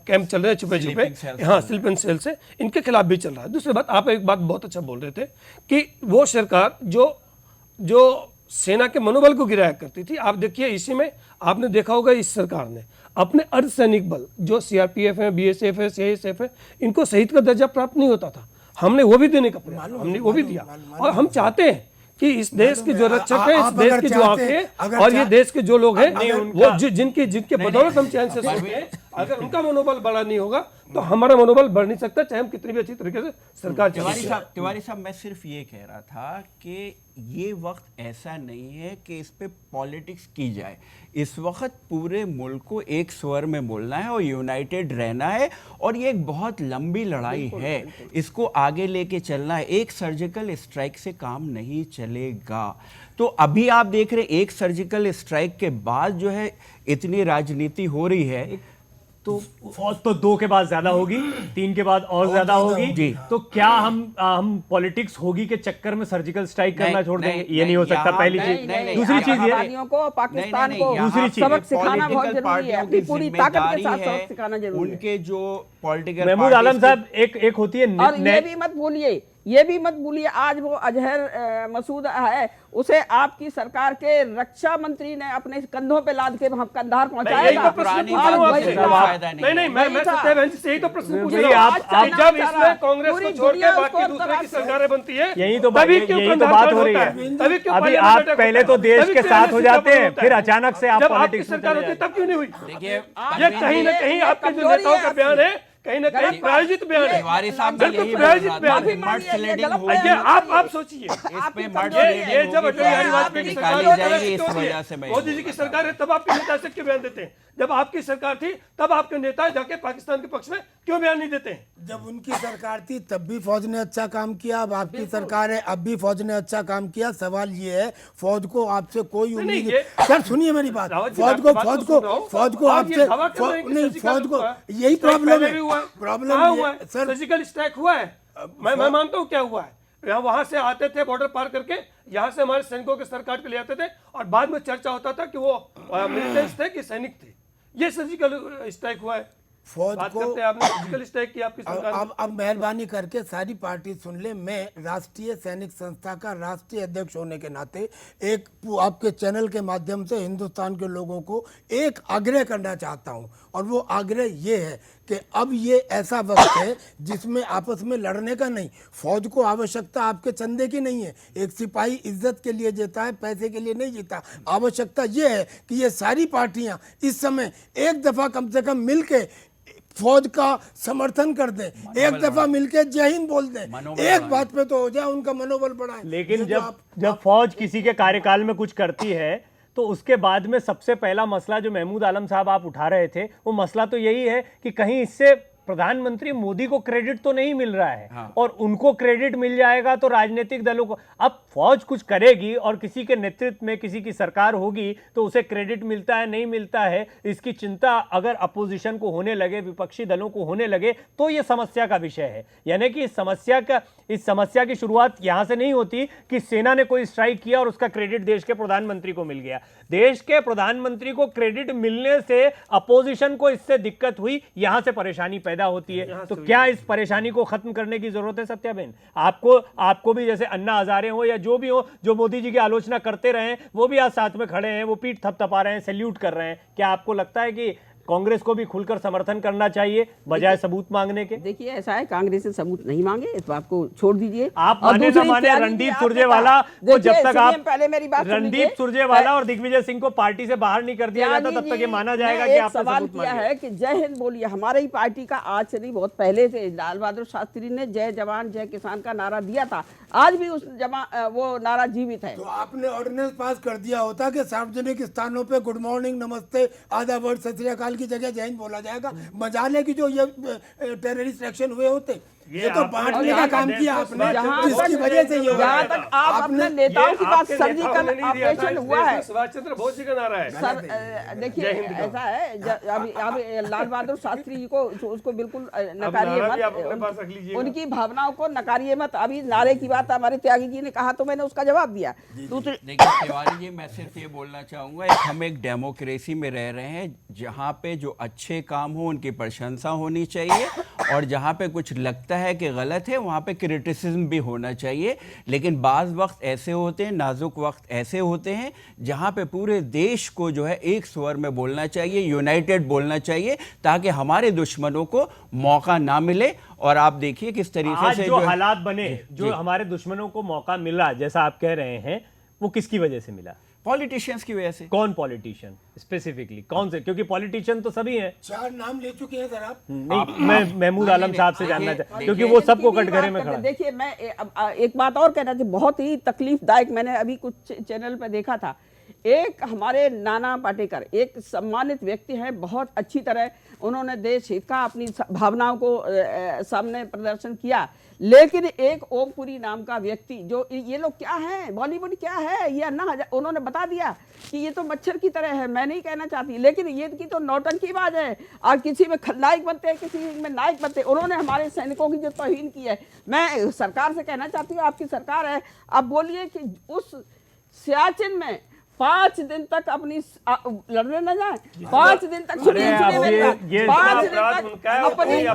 कैंप चल रहे हैं छुपे छुपे, हाँ स्लीपिंग सेल से, इनके खिलाफ भी चल रहा है। दूसरी बात, आप एक बात बहुत अच्छा बोल रहे थे कि वो सरकार जो सेना के मनोबल को गिराया करती थी। आप देखिए, इसी में आपने देखा होगा इस सरकार ने अपने अर्धसैनिक बल जो सीआरपीएफ है, बीएसएफ है, सीआईएसएफ है, इनको शहीद का दर्जा प्राप्त नहीं होता था, हमने वो भी देने का प्रयास, हमने वो भी दिया। और हम चाहते हैं कि इस देश के जो रक्षक हैं, इस देश की जो आंखें और ये देश के जो लोग हैं, वो जिनके बदौलत हम चैन से सोते हैं, अगर उनका मनोबल बड़ा नहीं होगा तो हमारा मनोबल बढ़ नहीं सकता, चाहे हम कितनी भी अच्छी तरीके से सरकार चलाए। तिवारी साहब, मैं सिर्फ ये कह रहा था कि ये वक्त ऐसा नहीं है कि इस पे पॉलिटिक्स की जाए। इस वक्त पूरे मुल्क को एक स्वर में बोलना है और यूनाइटेड रहना है, और ये एक बहुत लंबी लड़ाई है, इसको आगे लेके चलना है। एक सर्जिकल स्ट्राइक से काम नहीं चलेगा। तो अभी आप देख रहे एक सर्जिकल स्ट्राइक के बाद जो है इतनी राजनीति हो रही है, तो 2 के बाद ज्यादा होगी, 3 के बाद और ज्यादा होगी जी। तो क्या हम पॉलिटिक्स होगी के चक्कर में सर्जिकल स्ट्राइक करना छोड़ देंगे? ये नहीं हो सकता, यहाँ- पहली नहीं, चीज। नहीं, दूसरी चीज ये, आतंकवादियों को, पाकिस्तान नहीं, को यहाँ दूसरी चीज, सबक सिखाना बहुत पॉलिटिकल जरूरी है, पार्टियों अपनी की पूरी ताकत के जिम्मेदारी साथ है, सबक सिखाना जरूरी है। उनके जो पॉलिटिकल महमूद आलम साहब, एक होती है और ये भी मत भूलिए, आज वो अजहर मसूद है, उसे आपकी सरकार के रक्षा मंत्री ने अपने कंधों पे लाद के वहां कंधार पहुंचाया यही तो था। प्रश्न पुरानी पूछ रहा हूं बात आपसे। से कोई फायदा नहीं नहीं, मैं वही था। सत्या बहन जी से यही तो प्रश्न पूछ वही रहा हूं। आप जब इसमें कांग्रेस को पूरी छोड़ के दुनिया बाकी उसको दूसरे की तराश सरकारें बनती है, यही तो तभी यही क्यों तो कंधार बात कांड हो रही होता है। तभी क्यों अभी पार्लियामेंट आप अटैक पहले होता तो है? देश तभी के क्यों साथ हो NSC जाते का हैं, होता है? फिर अचानक से आप जब आपकी पॉलिटिक्स में सरकार चले होती जाते तब क्यों नहीं हुई? देखिए, ये कहीं ना कहीं आपके जो नेताओं का बयान है कहीं ना कहीं प्रायोजित बयान है। तिवारी साहब भी बिल्कुल यही प्रायोजित बोल बयान रहा है। था, मर्ड स्लेडिंग हो ये आप सोचिए, इस पे मर्ड ये स्लेडिंग जब अटल बिहारी होगी, वाजपेयी की सरकार निकाली जाएगी, इस वजह से मैं मोदी जी की सरकार है तब आप किस नेता से क्यों बयान देते हैं? जब आपकी सरकार थी तब आपके नेता जाके पाकिस्तान के पक्ष में क्यों बयान नहीं देते हैं? जब उनकी सरकार थी तब भी फौज ने अच्छा काम किया, अब आपकी सरकार है अब भी फौज ने अच्छा काम किया। सवाल ये है फौज को आपसे कोई नहीं, उम्मीद ये- सर सुनिए मेरी बात, रावत जी, फौज आपकी को बात फौज तो को सुन रहा हूं। फौज को आप ये आपसे दावा कर रहे हैं कि नहीं सर्जिकल फौज को हुआ है। यही स्ट्राइक प्रॉब्लम पहले है, भी हुआ है। प्रॉब्लम कहाँ ये हुआ है? सर सर्जिकल स्ट्राइक हुआ है, मैं मानता हूँ क्या हुआ है। यहाँ वहां से आते थे बॉर्डर पार करके, यहाँ से हमारे सैनिकों के सर काट के ले आते थे और बाद में चर्चा होता था कि वो मिलिटेंट्स थे कि सैनिक थे। ये सर्जिकल स्ट्राइक हुआ है। फौज बात को करते हैं आपने सर्जिकल स्ट्राइक की आपकी सरकार ने। अब मेहरबानी करके सारी पार्टी सुन ले। मैं राष्ट्रीय सैनिक संस्था का राष्ट्रीय अध्यक्ष होने के नाते एक आपके चैनल के माध्यम से हिंदुस्तान के लोगों को एक आग्रह करना चाहता हूं, और वो आग्रह ये है कि अब ये ऐसा वक्त है जिसमें आपस में लड़ने का नहीं, फौज को आवश्यकता आपके चंदे की नहीं है। एक सिपाही इज्जत के लिए जीता है, पैसे के लिए नहीं जीता। आवश्यकता ये है कि ये सारी पार्टियां इस समय एक दफा कम से कम मिलके फौज का समर्थन कर दें, एक दफा मिलके जय हिंद बोल दें, एक बात पे तो हो जाए, उनका मनोबल बढ़ाए। लेकिन जब फौज किसी के कार्यकाल में कुछ करती है तो उसके बाद में सबसे पहला मसला जो महमूद आलम साहब आप उठा रहे थे, वो मसला तो यही है कि कहीं इससे प्रधानमंत्री मोदी को क्रेडिट तो नहीं मिल रहा है। हाँ। और उनको क्रेडिट मिल जाएगा तो राजनीतिक दलों को, अब फौज कुछ करेगी और किसी के नेतृत्व में किसी की सरकार होगी तो उसे क्रेडिट मिलता है नहीं मिलता है, इसकी चिंता अगर अपोजिशन को होने लगे, विपक्षी दलों को होने लगे तो यह समस्या का विषय है। यानी कि इस समस्या की शुरुआत यहां से नहीं होती कि सेना ने कोई स्ट्राइक किया और उसका क्रेडिट देश के प्रधानमंत्री को मिल गया। देश के प्रधानमंत्री को क्रेडिट मिलने से अपोजिशन को इससे दिक्कत हुई, यहां से परेशानी पैदा होती है। तो क्या इस परेशानी को खत्म करने की जरूरत है सत्याबेन? आपको भी जैसे अन्ना हजारे हो या जो भी हो जो मोदी जी की आलोचना करते रहे, वो भी आज साथ में खड़े हैं, वो पीठ थपथपा रहे हैं, सैल्यूट कर रहे हैं। क्या आपको लगता है कि कांग्रेस को भी खुलकर समर्थन करना चाहिए बजाय सबूत मांगने के? देखिए ऐसा है, कांग्रेस से सबूत नहीं मांगे, इस बात को छोड़ दीजिए। आप और माने ना दूसरी माने, तैयारी रणदीप की आपने सुरजेवाला कहा। को जब देखिए, तक आप सुनिए, पहले मेरी बात रणदीप सुनिए। सुरजेवाला और दिग्विजय सिंह को पार्टी से बाहर नहीं कर दिया जाता त्यागी तब तक ये जी, माना जाएगा मैं कि एक आपने सवाल सबूत किया मांगे। है कि जय हिंद बोलिए। हमारे ही पार्टी का आज से नहीं बहुत पहले से लाल बहादुर शास्त्री ने जय जवान जय किसान का नारा दिया था, आज भी उस वो नारा जीवित है। तो आपने ऑर्डिनेंस पास कर दिया होता कि सार्वजनिक स्थानों पे गुड मॉर्निंग नमस्ते आधा वर्ड सत श्री अकाल की जगह जय हिंद बोला जाएगा। मजाले की जो ये टेररिस्ट एक्शन हुए होते, ये तो बांटने का काम किया आपने, जिसकी वजह से ये हुआ। जहाँ तक आप अपने नेताओं के पास सर्जिकल ऑपरेशन हुआ है, सुभाष चंद्र बोस जी का नारा है। सर देखिए ऐसा है, अभी लाल बहादुर शास्त्री जी को उसको बिल्कुल नकारिए नारा भी आप अपने पास रख मत, लीजिएगा। उनकी भावनाओं को नकारिए मत। अभी नारे की बात हमारे त्यागी जी ने कहा तो मैंने उसका जवाब दिया। दूसरी देखिए तिवारी जी, मैं सिर्फ ये बोलना चाहूँगा, हम एक डेमोक्रेसी में रह रहे हैं जहाँ पे जो अच्छे काम हो उनकी प्रशंसा होनी चाहिए, और जहाँ पे कुछ लगता है कि गलत है वहाँ पे क्रिटिसिज्म भी होना चाहिए। लेकिन बाज़ वक्त ऐसे होते हैं, नाजुक वक्त ऐसे होते हैं जहाँ पे पूरे देश को जो है एक स्वर में बोलना चाहिए, यूनाइटेड बोलना चाहिए, ताकि हमारे दुश्मनों को मौका ना मिले। और आप देखिए किस तरीके आज से जो हालात बने, जो हमारे दुश्मनों को मौका मिला जैसा आप कह रहे हैं, वो किसकी वजह से मिला? पॉलिटिशियंस की वजह से। कौन पॉलिटिशियन स्पेसिफिकली, कौन से? क्योंकि पॉलिटिशियन तो सभी हैं। 4 नाम ले चुके हैं सर आप। नहीं, मैं महमूद आलम साहब से जानना चाहता हूं क्योंकि वो सबको कटघरे में खड़ा है। देखिए मैं एक बात और कहना चाहिए, बहुत ही तकलीफदायक मैंने अभी कुछ चैनल पर देखा था। एक हमारे नाना पाटेकर एक सम्मानित व्यक्ति हैं, बहुत अच्छी तरह उन्होंने देश हित का अपनी भावनाओं को सामने प्रदर्शन किया, लेकिन एक ओमपुरी नाम का व्यक्ति, जो ये लोग क्या हैं, बॉलीवुड क्या है, ये अन्ना उन्होंने बता दिया कि ये तो मच्छर की तरह है। मैं नहीं कहना चाहती, लेकिन ये की तो नौटंकीबाज है, और किसी में खलनायक बनते हैं, किसी में नायक बनते हैं। उन्होंने हमारे सैनिकों की जो तौहीन की है, मैं सरकार से कहना चाहती हूँ, आपकी सरकार है, आप बोलिए कि उस सियाचिन में 5 दिन तक अपनी लड़ने न जाए, 5 दिन तक सुनिए ये 5 दिन अपराध तक उनका है, अपनी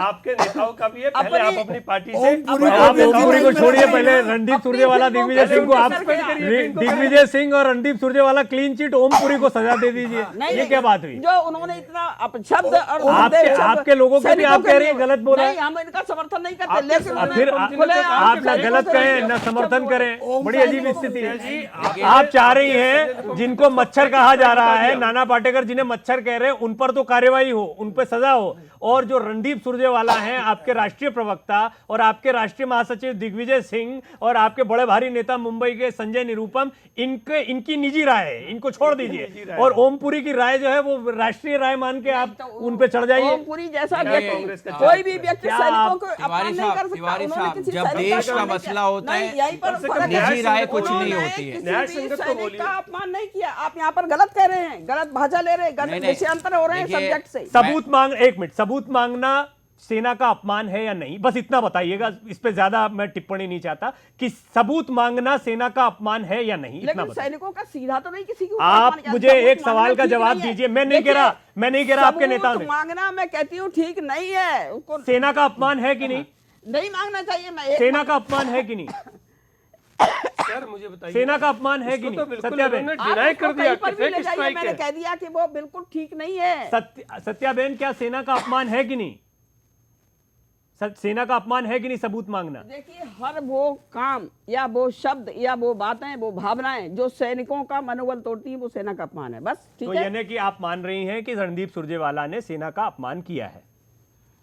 आपके नेताओं का भी है। पहले अपनी- आप अपनी पार्टी से ओमपुरी आप ओमपुरी को छोड़िए, पहले रणदीप अपनी सुरजेवाला फिल्मों दिग्विजय के सिंह को आप सस्पेंड करिए, दिग्विजय सिंह और रणदीप सुरजेवाला क्लीन चिट, ओमपुरी को सजा दे दीजिए। नहीं, ये क्या बात हुई? जो उन्होंने इतना अपशब्द और आपके लोगों को भी आप कह रही हैं गलत बोला है। नहीं, हम इनका समर्थन नहीं करते, लेकिन अब फिर आप ना गलत कहें ना समर्थन करें, बड़ी अजीब स्थिति है। आप चाह रही है जिनको मच्छर कहा जा रहा है, नाना पाटेकर जिन्हें मच्छर कह रहे हैं, उन पर तो कार्रवाई हो, उन पर सजा हो। और जो रणदीप सुरजेवाला हैं, आपके राष्ट्रीय प्रवक्ता और आपके राष्ट्रीय महासचिव दिग्विजय सिंह और आपके बड़े भारी नेता मुंबई के संजय निरुपम, इनकी निजी राय है, इनको छोड़ दीजिए। और ओमपुरी की राय जो है वो राष्ट्रीय राय मान के आप उन पे चढ़ जाइए। ओमपुरी जैसा व्यक्ति, कोई भी व्यक्ति सैनिकों को अपमान नहीं कर सकता। तिवारी उन्होंने साहब, किसी जब सैनिक देश का का अपमान मसला नहीं होता किया। है, नहीं, यहीं पर फर्क है। निजी राय कुछ उन्होंने नहीं होती है। किसी भी सैनिक का अपमान नहीं किया। आप यहाँ पर गलत कह रहे हैं, गलत भाषा ले रहे हैं, गलत विषयांतर हो रहे हैं सब्जेक्ट से। सबूत मांग, एक मिनट, सबूत मांगना सेना का अपमान है या नहीं, बस इतना बताइएगा। इस पे ज्यादा मैं टिप्पणी नहीं चाहता कि सबूत मांगना सेना का अपमान है या नहीं, इतना लेकिन सैनिकों का सीधा तो नहीं किसी को आप मुझे एक सवाल का जवाब दीजिए। मैं नहीं कह रहा आपके नेता ने मांगना, मैं कहती हूँ ठीक नहीं है। उसको सेना का अपमान है कि नहीं? नहीं मांगना चाहिए। मैं सेना का अपमान है कि नहीं? सर मुझे बताइए, सेना का अपमान है कि नहीं? सत्याबेन, डिनाई कर दिया, मैंने कह दिया कि वो बिल्कुल ठीक नहीं है। सत्याबेन, क्या सेना का अपमान है कि नहीं? सेना का अपमान है कि नहीं सबूत मांगना? देखिए, हर वो काम या वो शब्द या वो बातें, वो भावनाएं जो सैनिकों का मनोबल तोड़ती है, वो सेना का अपमान है। बस ठीक तो है। यानी कि आप मान रही हैं कि रणदीप सुरजेवाला ने सेना का अपमान किया है।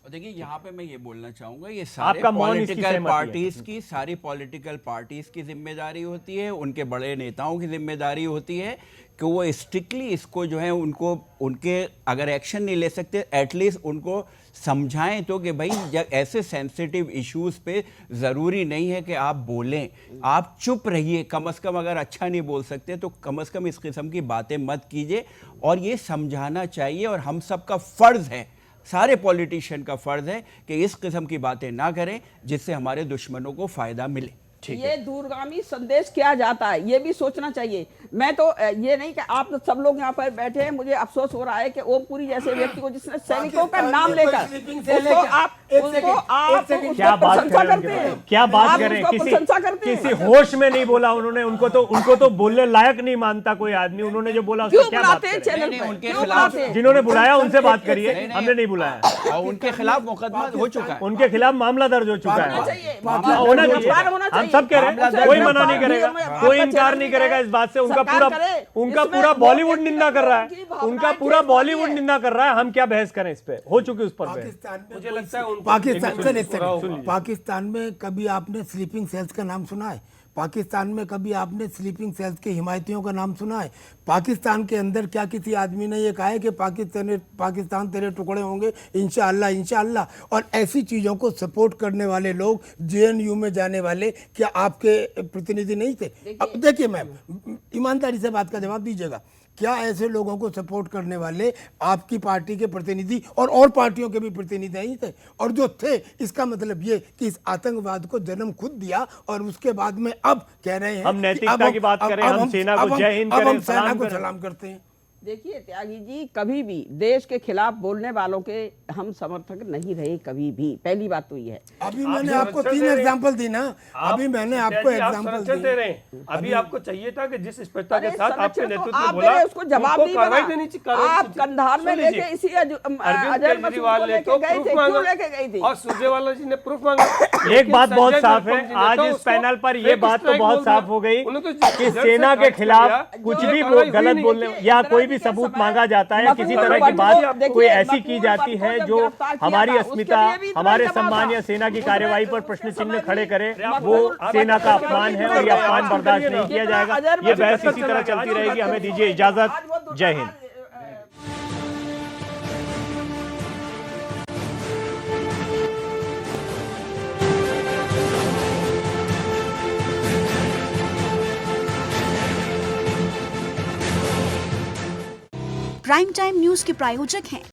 और देखिए, यहाँ पे मैं ये बोलना चाहूंगा, ये सारे आपका मौन इसकी पॉलिटिकल सहमति है। पार्टीज की, सारी पॉलिटिकल पार्टीज की जिम्मेदारी होती है, उनके बड़े नेताओं की जिम्मेदारी होती है कि वो स्ट्रिक्टली इसको जो है, उनके अगर एक्शन नहीं ले सकते, एटलीस्ट उनको समझाएं तो कि भाई जब ऐसे सेंसिटिव इश्यूज पे ज़रूरी नहीं है कि आप बोलें, आप चुप रहिए। कम से कम अगर अच्छा नहीं बोल सकते तो कम से कम इस किस्म की बातें मत कीजिए। और ये समझाना चाहिए, और हम सबका फ़र्ज़ है, सारे पॉलिटिशियन का फ़र्ज़ है कि इस किस्म की बातें ना करें जिससे हमारे दुश्मनों को फ़ायदा मिले। ये दूरगामी संदेश क्या जाता है, ये भी सोचना चाहिए। मैं तो ये नहीं कि आप तो सब लोग यहाँ पर बैठे हैं, मुझे अफसोस हो रहा है कि ओमपुरी जैसे व्यक्ति को, जिसने सैनिकों का नाम लेकर उसको आप क्या बात करते हैं, क्या बात करें, किसी होश में नहीं बोला उन्होंने। उनको तो बोलने लायक नहीं मानता कोई आदमी। उन्होंने जो बोला उसको क्या बात करें? उनके खिलाफ जिन्होंने बुलाया उनसे बात करिए, हमने नहीं बुलाया। और उनके खिलाफ मुकदमा हो चुका है, उनके खिलाफ मामला दर्ज हो चुका है। होना चाहिए। हम सब कह रहे हैं, कोई मना नहीं करेगा, कोई इनकार नहीं करेगा इस बात से। उनका पूरा बॉलीवुड निंदा कर रहा है, उनका पूरा बॉलीवुड निंदा कर रहा है। हम क्या बहस करें इस पे? हो चुकी उस पर बहस। मुझे लगता है पाकिस्तान में कभी आपने स्लीपिंग सेल्स का नाम सुना है? पाकिस्तान में कभी आपने स्लीपिंग सेल्स के हिमायतियों का नाम सुना है? पाकिस्तान के अंदर क्या किसी आदमी ने ये कहा है कि पाकिस्तान तेरे टुकड़े होंगे इंशाअल्लाह इंशाअल्लाह? और ऐसी चीज़ों को सपोर्ट करने वाले लोग जेएनयू में जाने वाले क्या आपके प्रतिनिधि नहीं थे? अब देखिए मैम, ईमानदारी से बात का जवाब दीजिएगा। क्या ऐसे लोगों को सपोर्ट करने वाले आपकी पार्टी के प्रतिनिधि और पार्टियों के भी प्रतिनिधि नहीं थे? और जो थे, इसका मतलब ये कि इस आतंकवाद को जन्म खुद दिया और उसके बाद में अब कह रहे हैं हम नैतिकता की बात करें, हम सेना को जय हिंद करें, हम सेना को सलाम करते हैं। देखिए त्यागी जी, कभी भी देश के खिलाफ बोलने वालों के हम समर्थक नहीं रहे, कभी भी। पहली बात तो ये है। अभी मैंने आपको 3 एग्जांपल दी ना, अभी मैंने आपको एग्जांपल दे रहे हैं। अभी आपको चाहिए था कि जिस स्पष्टता के साथ आपके नेतृत्व आप बोला, उसको जवाब नहीं बना। आप कंधार में लेके इसी अजय केजरीवाल ने तो प्रूफ मांगा और सुरजेवाला जी ने प्रूफ मांगा। एक बात बहुत साफ है, आज इस पैनल पर यह बात तो बहुत साफ हो गई कि सेना के खिलाफ कुछ भी गलत बोलने या कोई भी सबूत मांगा जाता है, किसी तरह की बात कोई ऐसी की जाती है जो हमारी अस्मिता, हमारे सम्मान या सेना की कार्यवाही पर प्रश्न चिन्ह खड़े करे, वो सेना का अपमान है और ये अपमान बर्दाश्त नहीं किया जाएगा। ये बहस इसी तरह चलती रहेगी। हमें दीजिए इजाजत। जय हिंद। प्राइम टाइम न्यूज के प्रायोजक हैं